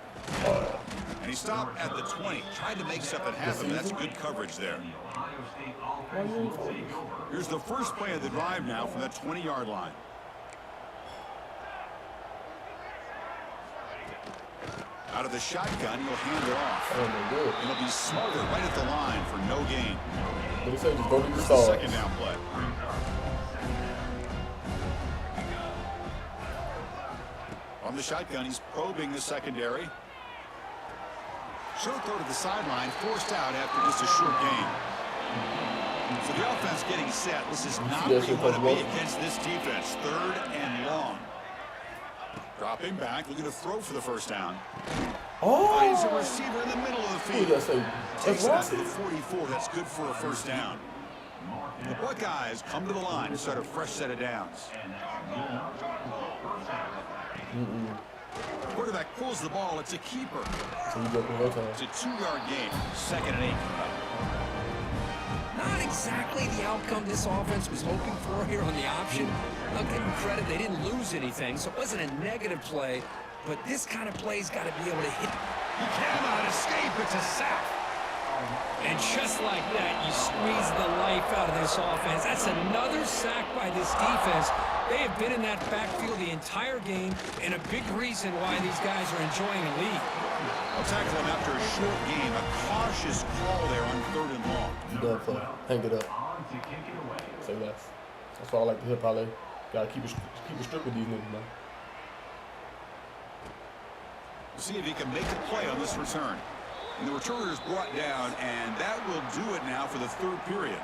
And he stopped at the 20. Tried to make something happen. That's good coverage there. Here's the first play of the drive now from that 20-yard line. Out of the shotgun, he'll hand it off. And he'll be smarter right at the line for no gain. What do you say? Just go to the Here's the stars. second down play. On the shotgun, he's probing the secondary. Short throw to the sideline, forced out after just a short gain. So the offense getting set. This is not where you want to be against this defense. 3rd and long. Dropping back, looking to throw for the first down. Finds a receiver in the middle of the field. Takes it out to the 44. That's good for a first down. The Buckeyes come to the line to start a fresh set of downs. Quarterback pulls the ball. It's a keeper. It's a 2-yard gain. 2nd and 8. Not exactly the outcome this offense was hoping for here on the option. I'll give them credit, they didn't lose anything, so it wasn't a negative play, but this kind of play's got to be able to hit. He cannot escape. It's a sack. And just like that, you squeeze the life out of this offense. That's another sack by this defense. They have been in that backfield the entire game, and a big reason why these guys are enjoying the lead. I'll tackle him after a short game. A cautious call there on 3rd and long. You done for hang it up. Say less. That's why I like to hit parlay. Gotta keep it strict with these niggas, man. We'll see if he can make the play on this return. And the returner is brought down, and that will do it now for the 3rd period.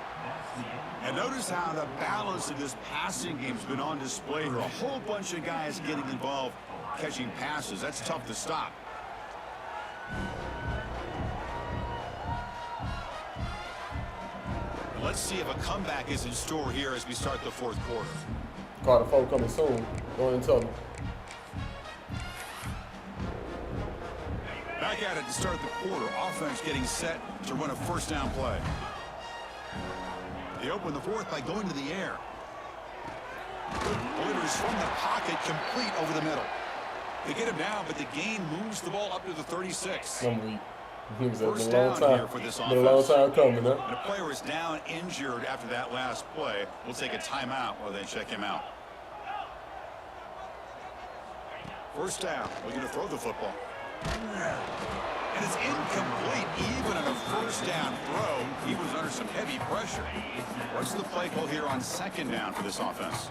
And notice how the balance of this passing game has been on display here. A whole bunch of guys getting involved catching passes. That's tough to stop. Let's see if a comeback is in store here as we start the 4th quarter. Carter 4 coming soon. Go ahead and tell them. Back at it to start the quarter. Offense getting set to run a first down play. They open the 4th by going to the air. Delivers from the pocket, complete over the middle. They get him down, but the gain moves the ball up to the 36. First down here for this offense. Been a long time coming, huh? And a player is down injured after that last play. We'll take a timeout while they check him out. First down. Looking to throw the football. And it's incomplete. Even on a first down throw, he was under some heavy pressure. What's the play call here on 2nd down for this offense?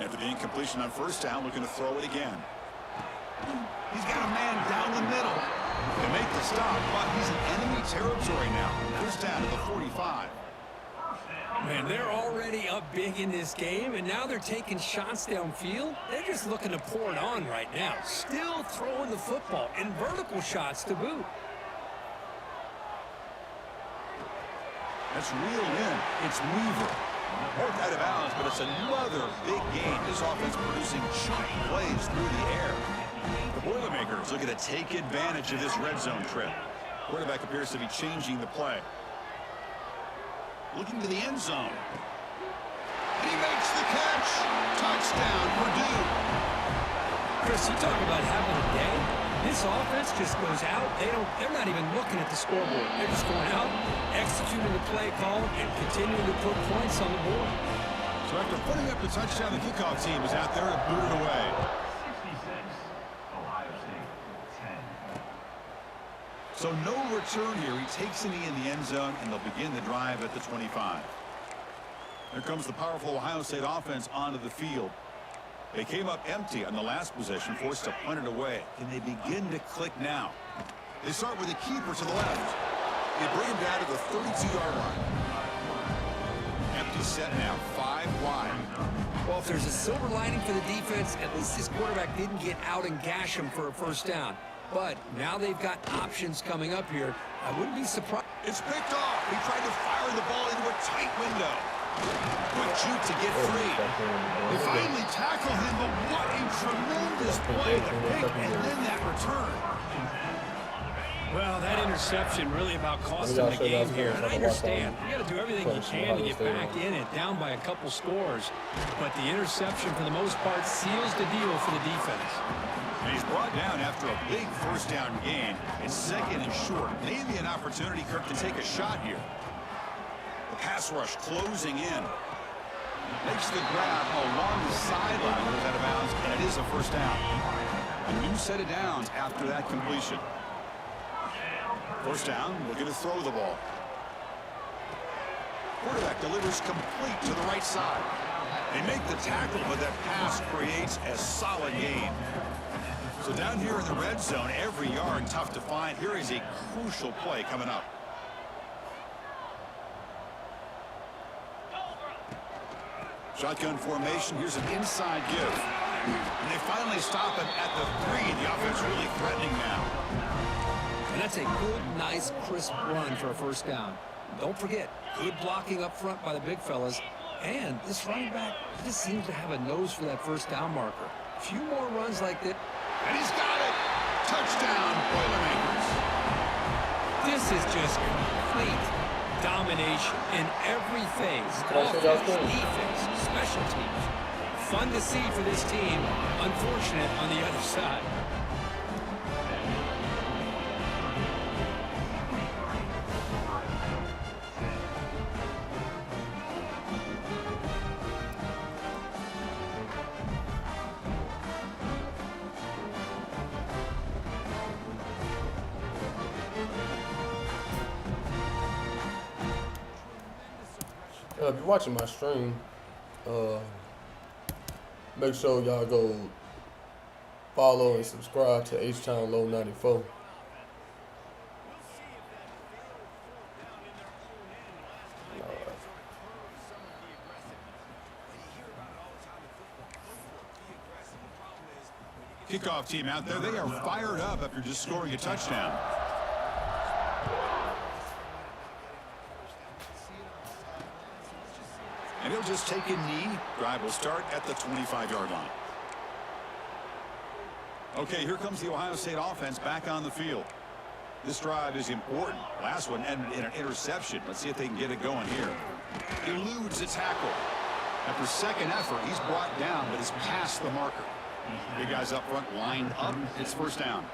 After the incompletion on first down, looking to throw it again. He's got a man down the middle to make the stop, but he's in enemy territory now. First down to the 45. Man, they're already up big in this game, and now they're taking shots downfield. They're just looking to pour it on right now. Still throwing the football, and vertical shots to boot. That's reeled in. It's Weaver. Worked out of bounds, but it's another big gain. This offense producing chunk plays through the air. The Boilermakers looking to take advantage of this red zone trip. Quarterback appears to be changing the play. Looking to the end zone. He makes the catch. Touchdown, Purdue. Chris, you talk about having a day. This offense just goes out. They're not even looking at the scoreboard. They're just going out, executing the play call, and continuing to put points on the board. So after putting up the touchdown, the kickoff team is out there and booted away. 66, Ohio State, 10. So no return here. He takes it in the end zone, and they'll begin the drive at the 25. Here comes the powerful Ohio State offense onto the field. They came up empty on the last possession, forced to punt it away. Can they begin to click now? They start with a keeper to the left. They bring him down to the 32-yard line. Empty set now, 5 wide. Well, if there's a silver lining for the defense, at least this quarterback didn't get out and gash him for a first down. But now they've got options coming up here. I wouldn't be surprised. It's picked off. He tried to fire the ball into a tight window. Quick shoot to get free. They finally tackle him, but what a tremendous play. The pick and then that return. Well, that interception really about cost them the game here. And I understand. You got to do everything you can to get back in it, down by a couple scores. But the interception, for the most part, seals the deal for the defense. And he's brought down after a big first down gain. It's second and short. Maybe an opportunity, Kirk, to take a shot here. The pass rush closing in. Makes the grab along the sideline. Goes out of bounds, and it is a first down. A new set of downs after that completion. First down, looking to throw the ball. Quarterback delivers complete to the right side. They make the tackle, but that pass creates a solid gain. So down here in the red zone, every yard tough to find. Here is a crucial play coming up. Shotgun formation. Here's an inside give. And they finally stop him at the 3. The offense really threatening now. And that's a good, nice, crisp run for a first down. Don't forget, good blocking up front by the big fellas. And this running back just seems to have a nose for that first down marker. A few more runs like that. And he's got it. Touchdown, Boilermakers. This is just complete domination in every phase. Offense, defense, special teams. Fun to see for this team. Unfortunate on the other side. If you're watching my stream, make sure y'all go follow and subscribe to H-Town Low 94. Kickoff team out there. They are fired up after just scoring a touchdown. And he'll just take a knee. Drive will start at the 25-yard line. Okay, here comes the Ohio State offense back on the field. This drive is important. Last one ended in an interception. Let's see if they can get it going here. Eludes a tackle. After second effort, he's brought down, but is past the marker. Big guys up front lined up. It's first down.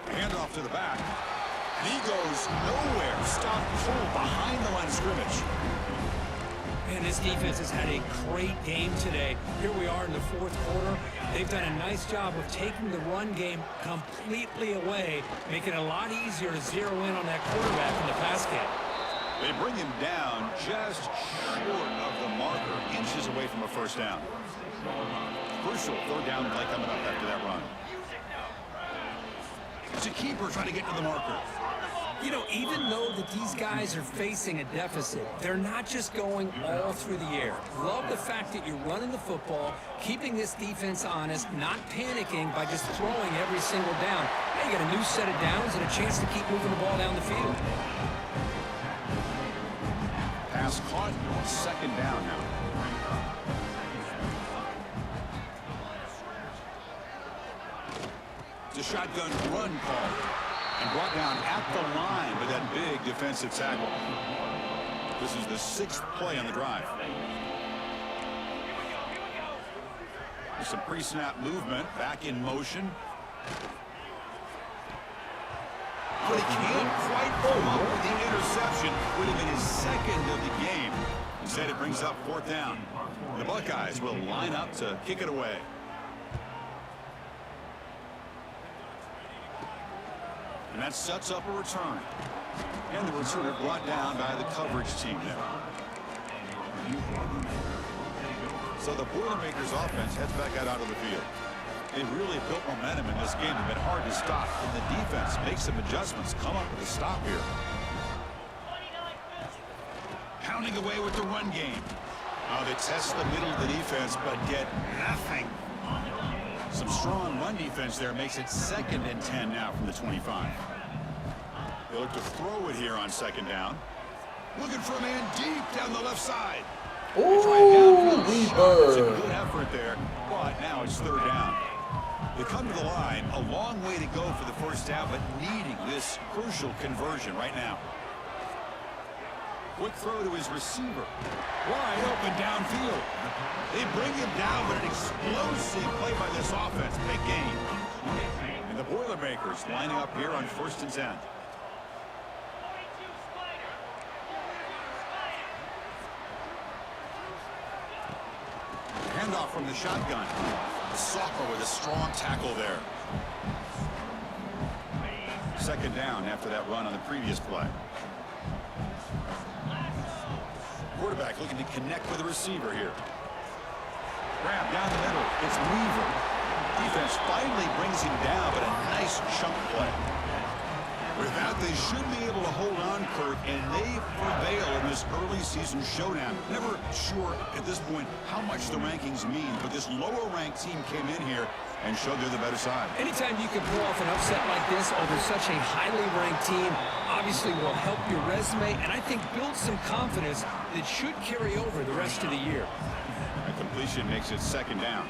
Handoff to the back. And he goes nowhere. Stop pull behind the line of scrimmage. Man, this defense has had a great game today. Here we are in the fourth quarter. They've done a nice job of taking the run game completely away, making it a lot easier to zero in on that quarterback in the pass game. They bring him down just short of the marker, inches away from a first down. Crucial third down play coming up after that run. It's a keeper trying to get to the marker. You know, even though that these guys are facing a deficit, they're not just going all through the air. Love the fact that you're running the football, keeping this defense honest, not panicking by just throwing every single down. Now you got a new set of downs and a chance to keep moving the ball down the field. Pass caught. Second down now. The shotgun run call. And brought down at the line with that big defensive tackle. This is the 6th play on the drive. There's some pre-snap movement. Back in motion. But he can't quite pull up with the interception. Would have been his 2nd of the game. Instead, it brings up 4th down. The Buckeyes will line up to kick it away. And that sets up a return. And the returner brought down by the coverage team there. So the Boilermakers offense heads back out of the field. They really built momentum in this game. It's been hard to stop. And the defense makes some adjustments. Come up with a stop here. Pounding away with the run game. Oh, they test the middle of the defense, but get nothing. Some strong run defense there makes it 2nd and 10 now from the 25. They look to throw it here on 2nd down. Looking for a man deep down the left side. Ooh, It's a good effort there, but now it's 3rd down. They come to the line, a long way to go for the 1st down, but needing this crucial conversion right now. Quick throw to his receiver. Wide open downfield. They bring him down, but an explosive play by this offense. Big gain. And the Boilermakers lining up here on 1st and 10. Handoff from the shotgun. Sophomore with a strong tackle there. 2nd down after that run on the previous play. Quarterback looking to connect with the receiver here. Grab down the middle. It's Weaver. Defense finally brings him down, but a nice chunk play. With that, they should be able to hold on, Kurt, and they prevail in this early season showdown. Never sure at this point how much the rankings mean, but this lower-ranked team came in here and showed they're the better side. Anytime you can pull off an upset like this over such a highly ranked team, obviously will help your resume, and I think build some confidence that should carry over the rest of the year. A completion makes it 2nd down.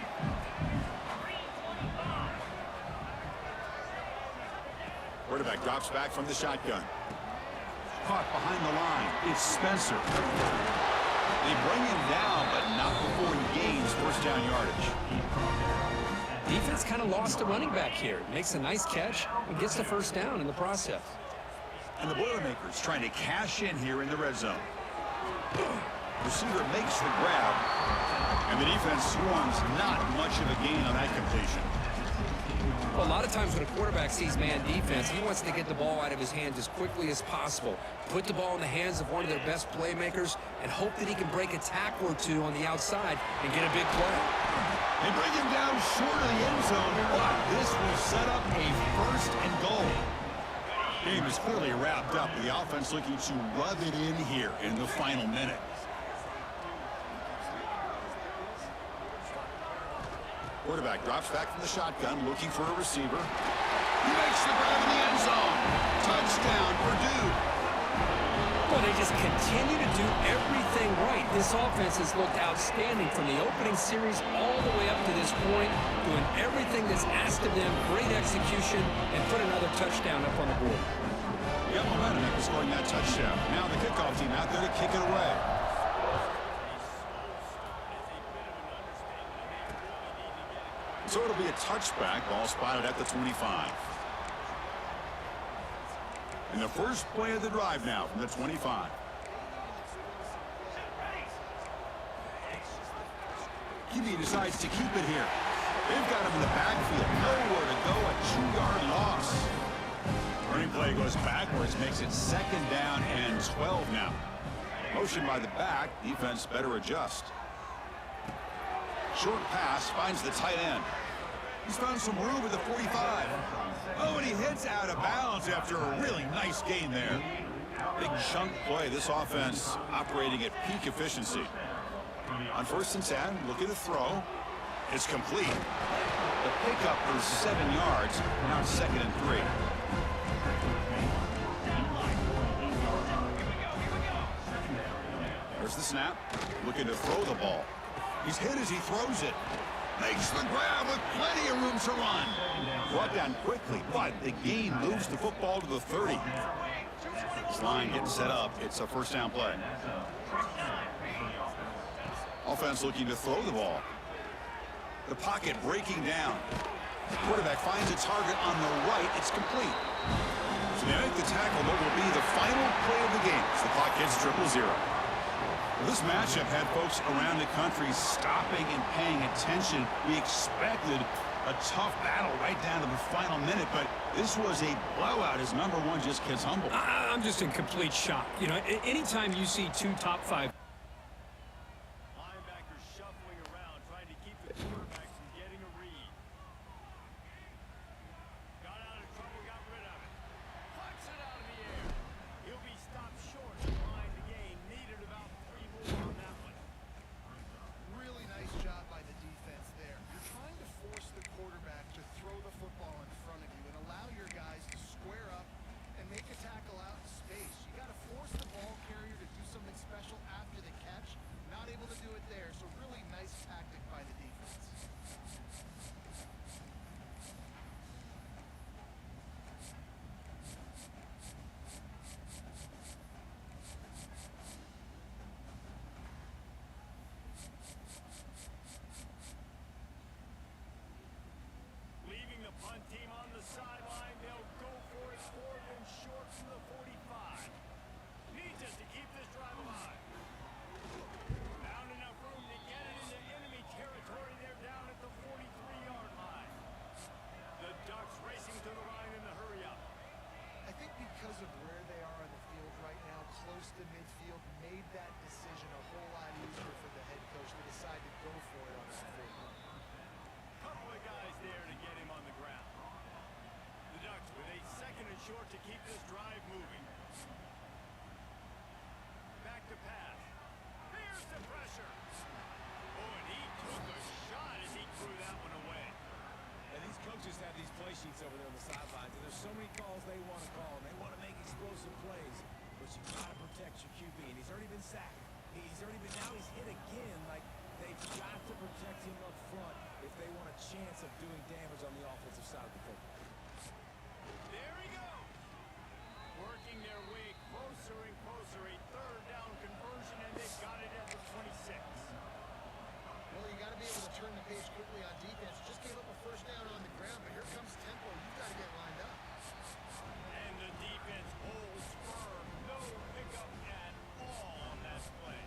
Quarterback drops back from the shotgun. Caught behind the line. It's Spencer. They bring him down, but not before he gains 1st down yardage. Defense kind of lost a running back here. Makes a nice catch and gets the 1st down in the process. And the Boilermakers trying to cash in here in the red zone. Receiver makes the grab. And the defense swarms. Not much of a gain on that completion. Well, a lot of times when a quarterback sees man defense, he wants to get the ball out of his hands as quickly as possible, put the ball in the hands of one of their best playmakers, and hope that he can break a tackle or two on the outside and get a big play. They bring him down short of the end zone, but this will set up a 1st and goal. Game is clearly wrapped up, with the offense looking to rub it in here in the final minute. Quarterback drops back from the shotgun, looking for a receiver. He makes the grab in the end zone. Touchdown, Purdue. Well, they just continue to do everything right. This offense has looked outstanding from the opening series all the way up to this point, doing everything that's asked of them, great execution, and put another touchdown up on the board. Got momentum after scoring that touchdown. Now the kickoff team out there to kick it away. So it'll be a touchback, ball spotted at the 25. And the first play of the drive now from the 25. QB decides to keep it here. They've got him in the backfield. Nowhere to go, a 2-yard loss. Running play goes backwards, makes it 2nd down and 12 now. Motion by the back, defense better adjust. Short pass finds the tight end. He's found some room at the 45. Oh, and he hits out of bounds after a really nice gain there. Big chunk play. This offense operating at peak efficiency. On 1st and 10, looking to throw. It's complete. The pickup is 7 yards. Now it's 2nd and 3. There's the snap. Looking to throw the ball. He's hit as he throws it. Makes the grab with plenty of room to run. Brought down quickly, but the gain moves the football to the 30. This line getting set up. It's a first down play. Offense looking to throw the ball. The pocket breaking down. Quarterback finds a target on the right. It's complete. So they make the tackle. That will be the final play of the game as the clock hits 0-0. This matchup had folks around the country stopping and paying attention. We expected a tough battle right down to the final minute, but this was a blowout as number one just gets humbled. I'm just in complete shock. You know, anytime you see two top 5 Linebackers shuffling around, trying to keep the quarterback from getting a read. Got out of trouble, got rid of it. Puts it out of the air. He'll be stopped short behind the game. Needed about 3 moves on that one. Really nice job by the defense there. You're trying to force the quarterback to throw the football in front of you and allow your guys to square up and make a tackle out in space. You got to force the ball carrier to do something special after the catch. Not able to do it there, so really nice tactic by the defense. Leaving the punt team on the sideline. They'll go for it. 4th and short from the 45. Needs it to keep this drive alive. Found enough room to get it into enemy territory. They're down at the 43-yard line. The Ducks racing to the line in the hurry up. I think because of where they are on the field right now, close to midfield, made that decision a whole lot easier for the head coach to decide to go for it on that field. Couple of guys there to get him on the ground. The Ducks with a 2nd and short to keep this drive moving. Back to pass. Here's the pressure. Oh, and he took a shot as he threw that one away. And these coaches have these play sheets over there on the sidelines, and there's so many calls they want to call, and they want to make explosive plays, but you got to protect your QB, and he's already been sacked. Now he's hit again. Like, they've got to protect him up front if they want a chance of doing damage on the offensive side of the football. There he goes. Working their way closer and closer. A 3rd down conversion, and they've got it at the 26. Well, you got to be able to turn the page quickly on defense. Just gave up a first down on the ground, but here comes tempo. You've got to get lined up. And the defense holds firm. No pickup at all on that play.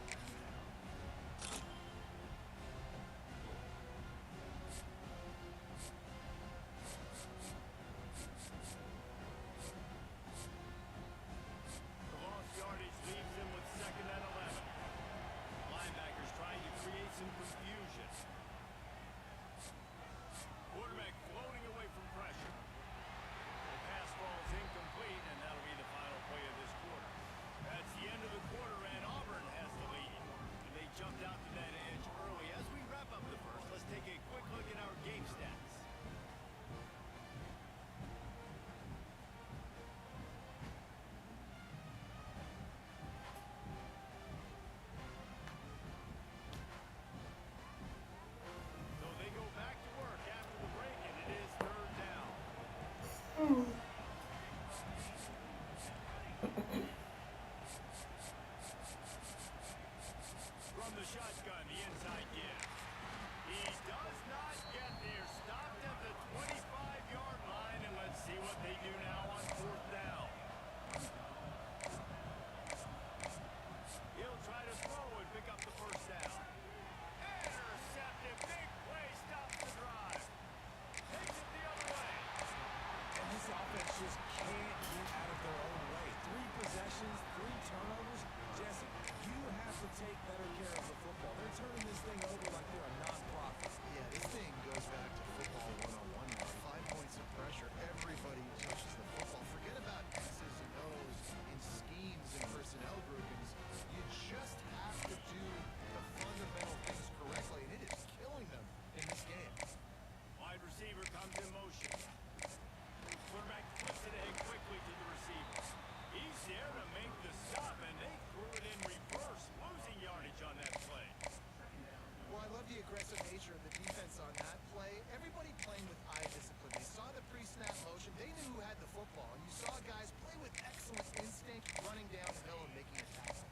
think running downhill and making a tackle.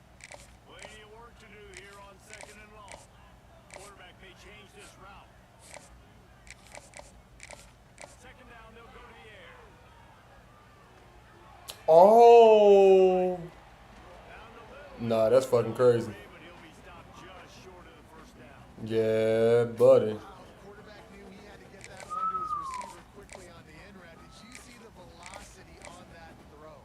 Plenty of work to do here on 2nd and long. Quarterback may change this route. 2nd down, they'll go to the air. Oh. Nah, that's fucking crazy. But he'll be stopped just short of the 1st down. Yeah, buddy. Wow, the quarterback knew he had to get that one to his receiver quickly on the in route. Did you see the velocity on that throw?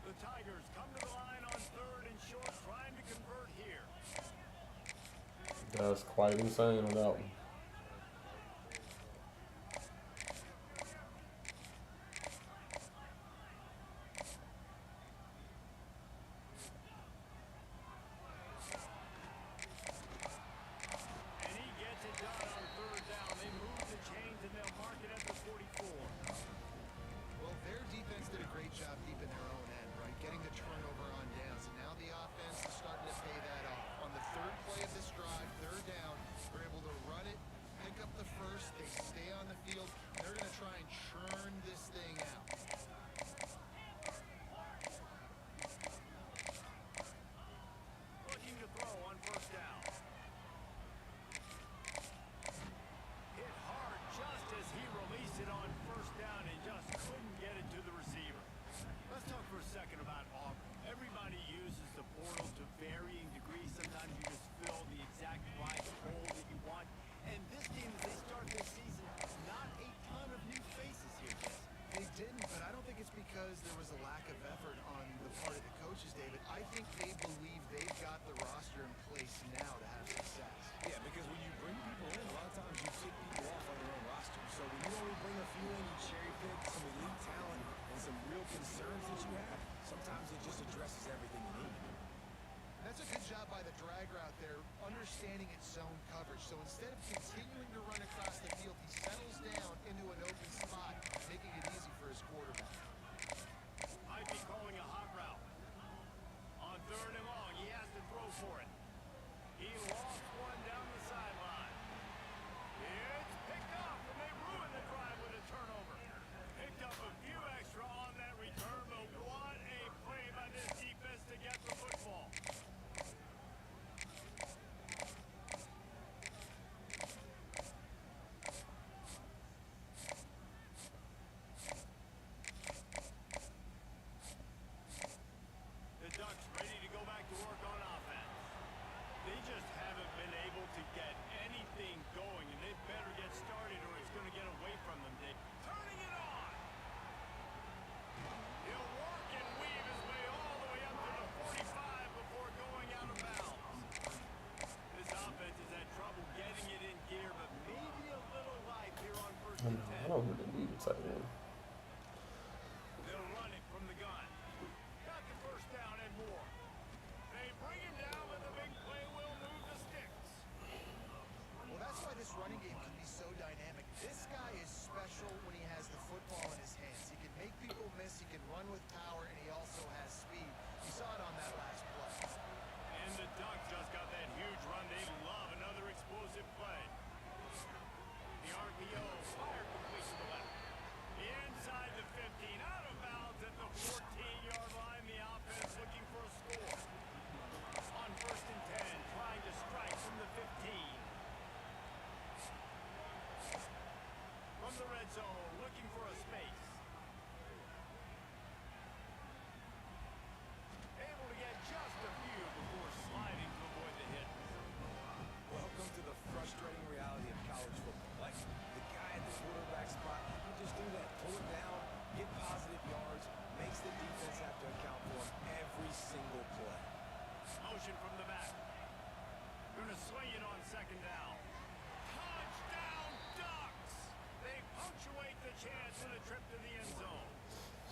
The Tigers come to the line on 3rd and short, trying to convert here. That's quite insane on that one. And he gets it done on 3rd down. They move the chains and they'll mark it at the 44. Well, their defense did a great job keeping their own end, right? Getting the turnover on downs. And now the offense is starting to pay that off. On the 3rd play of this drive, 3rd down, they're able to run it, pick up the 1st, they stay on the field. They're going to try and churn this thing out. Looking to throw on 1st down. Hit hard just as he released it on 1st down and just couldn't get it to the receiver. Let's talk for a second about Auburn. Everybody uses the portal to varying degrees. Sometimes you just fill the exact right hole that you want. And this team, as they start this season, not a ton of new faces here, Jesse. They didn't, but I don't think it's because there was a lack of effort on the part of the coaches, David. I think they believe they've got the roster in place now to have success. Yeah, because when you bring people in, a lot of times you tick people off on your own roster. So when you only bring a few in, you cherry pick some elite talent and some real concerns that you have. Sometimes it just addresses everything you need. That's a good job by the drag route there, understanding its zone coverage. So instead of continuing to run across the field, he settles down into an open spot, making it easy for his quarterback. Might be calling a hot route. On 3rd and long, he has to throw for it. He lost one down the sideline. It's picked up, and they ruin the drive with a turnover. Picked up a few extra on that return, but what a play by this defense to get the football. The Ducks ready to go back to work on offense. They just haven't been able to get anything going, and they better get started or it's going to get away from them, Dick. Turning it on. He'll work and weave his way all the way up to the 45 before going out of bounds. This offense has had trouble getting it in gear, but maybe a little life here on 1st and 10. I don't really need a tight end. They'll run it from the gun. Got the 1st down and more. They bring him down, but the big play will move the sticks. Well, that's why this running game can be so dynamic. This guy is special when he has the football in his hands. He can make people miss, he can run with power, and he also has speed. You saw it on that last play. And the Ducks just got that huge run. They love another explosive play. The RPO, fire complete to the left. Inside the 15, out of bounds at the 14-yard line. The offense looking for a score. On 1st and 10, trying to strike from the 15. From the red zone, looking for a space. Able to get just a few before sliding to avoid the hit. Welcome to the frustrating reality of college football. Like, the guy at the quarterback spot, he can just do that. Pull it down, get positive yards, makes the defense have to account for him every single play. Motion from the back. Going to swing it on 2nd down. Touchdown, Ducks! They punctuate the chance with a trip to the end zone.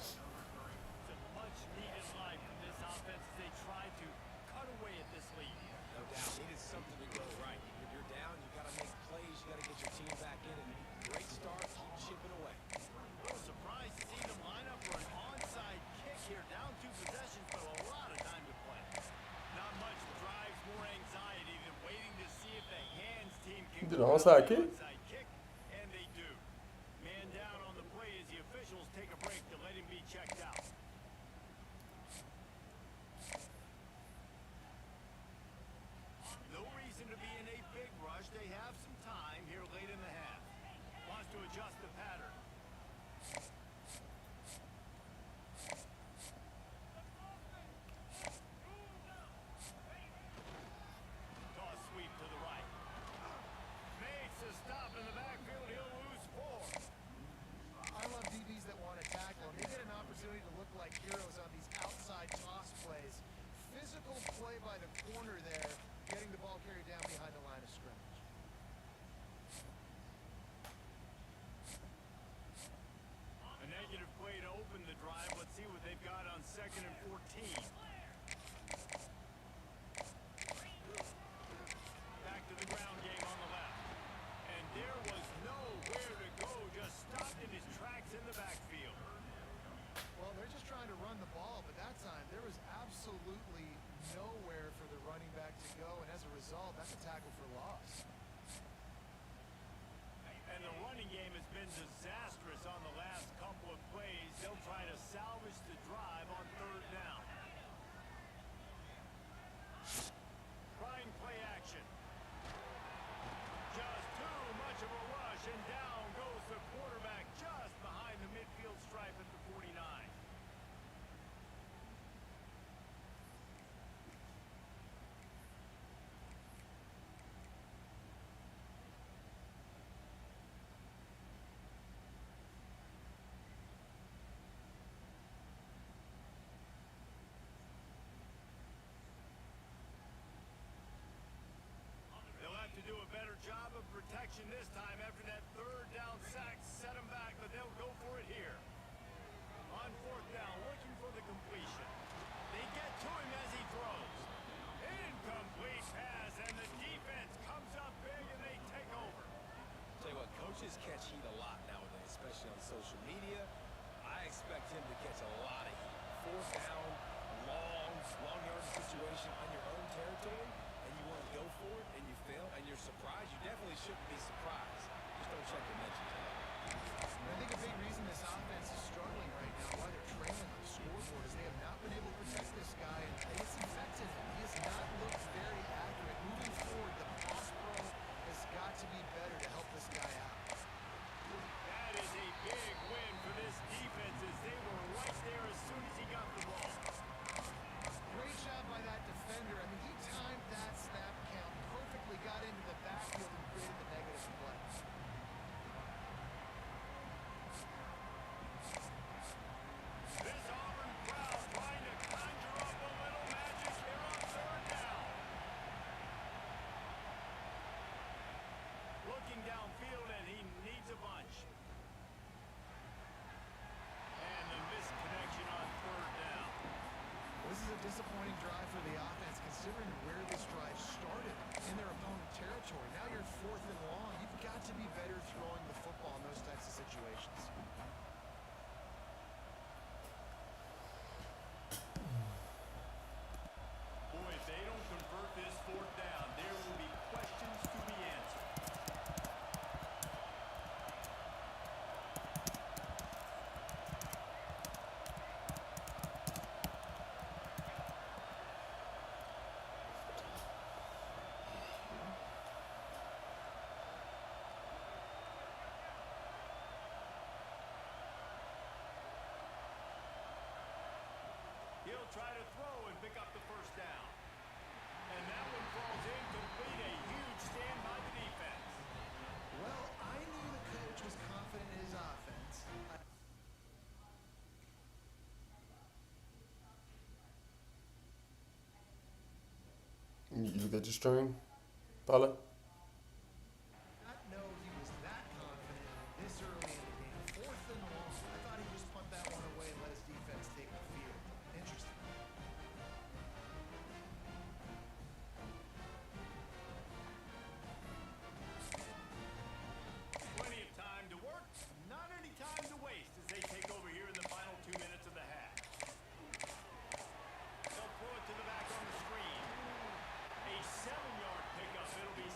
It's a much-needed life from this offense as they try to cut away at this lead. No doubt, needed something to go right. If you're down, you got to make plays, you got to get your team back in, and great start, keep chipping away. A little surprised to see them line up for an onside kick here, down 2 possessions, but a lot of time to play. Not much drives more anxiety than waiting to see if the hands team can You did an onside kick? onside kick, and they do. Man down on the play as the officials take a break to let him be checked out. was absolutely nowhere for the running back to go, and as a result, that's a tackle for loss. And the running game has been disastrous on the last couple of plays. They'll try to salvage the drive on third down. Trying play action. Just too much of a rush, and down goes the quarterback just behind the midfield stripe at the 49. They'll have to do a better job of protection this time after that third down sack set them back, but they'll go for it here. On fourth down, looking for the completion. They get to him as he throws. Incomplete pass, and the defense comes up big and they take over. Tell you what, coaches catch heat a lot nowadays, especially on social media. I expect him to catch a lot of heat. Fourth down, long yard situation on your own territory, and you want to go for it, and you fail, and you're surprised. You definitely shouldn't be surprised. Just don't check your mentions. I think a big reason this offense is struggling right now, why they're trailing on the scoreboard, is they have not been able to protect this guy, and it's infected him. He has not looked very accurate. Moving forward, the pass pro has got to be better to help this guy out. That is a big win for this defense as they were right there as soon as he got the ball. Great job by that defender. I mean, he timed that snap count perfectly, got into the backfield and created the negative play. This Auburn crowd trying to conjure up a little magic here on third down. Looking downfield, and he needs a bunch. And the missed connection on third down. This is a disappointing drive for the offense, considering where this drive started in their opponent territory. Now you're fourth and long. You've got to be better throwing the football in those types of situations. Boy, if they don't convert this fourth down, there will be questions to be answered. He'll try to throw and pick up the first down. And that one falls incomplete. A huge stand by the defense. Well, I knew the coach was confident in his offense. You look at your string, Paula? Not know he was that confident this early in the game. Fourth and long. I thought he'd just punt that one away and let his defense take the field. Interesting. Plenty of time to work, not any time to waste as they take over here in the final 2 minutes of the half. They'll throw it to the back on the screen. A 7-yard pickup. It'll be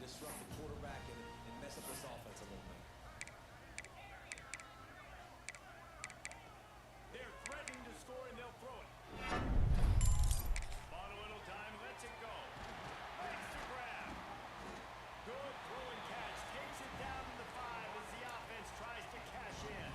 disrupt the quarterback and mess up this offense a little bit. They're threatening to score, and they'll throw it. Bought a little time, lets it go. Makes the grab. Good throw and catch. Takes it down to the 5 as the offense tries to cash in.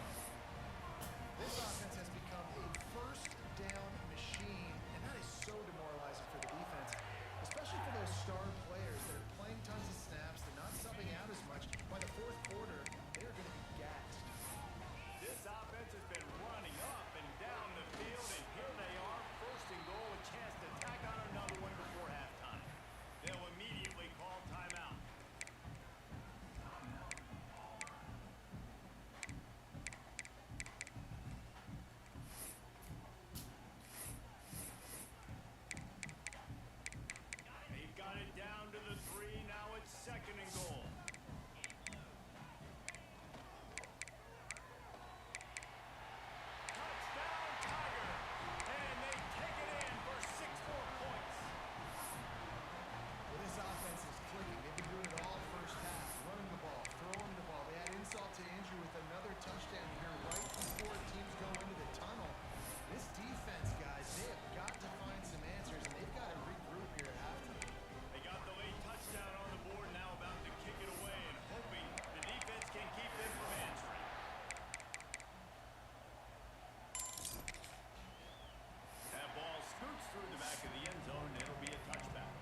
This offense has become a first down machine, and that is so demoralizing for the defense, especially for those star players that are playing tons of snaps. They're not subbing out as much. By the fourth quarter, they are going to be gassed. This offense has been running up and down the field, and here they are, first and goal, a chance to tack on another one before halftime. They'll immediately call timeout. They've got it down to the 3, now it's second and goal. Touchdown, Tiger! And they take it in for 6 more points. Well, this offense is clicking. They've been doing it all first half, running the ball, throwing the ball. They had insult to injury with another touchdown here right before teams go into the tunnel. This defense, guys, they have got to find some answers, and they've got to regroup here at halftime. They got the late touchdown on the board, now about to kick it away and hoping the defense can keep them from answering. That ball scoots through the back of the end zone, and it'll be a touchback.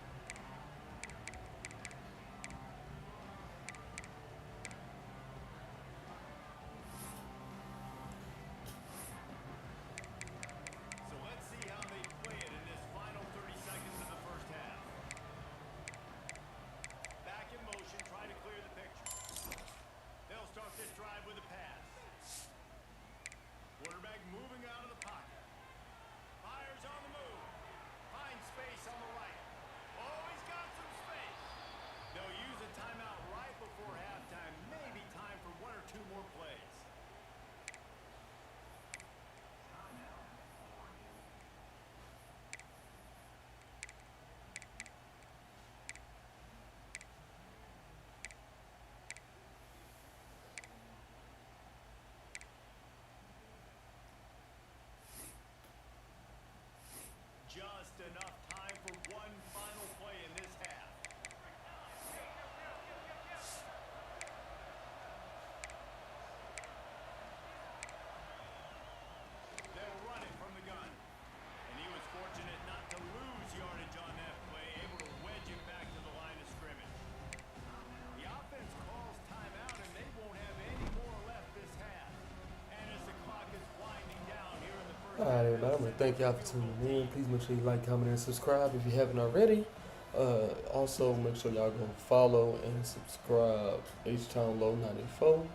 So let's see how they play it in this final 30 seconds of the first half. Back in motion, try to clear the picture. They'll start this drive with a pass. Quarterback moving out of the pocket. Fires on the move. Finds space on the right. Oh, he's got some space. They'll use a timeout right before halftime. Maybe time for 1 or 2 more plays. Just enough time for one final play in this half. They'll run it from the gun. And he was fortunate not to lose yardage on that play, able to wedge it back to the line of scrimmage. The offense calls timeout, and they won't have any more left this half. And as the clock is winding down here in the first All right, everybody. I'm gonna thank y'all for tuning in. Please make sure you like, comment, and subscribe if you haven't already. Also, make sure y'all go follow and subscribe H Town Low 94.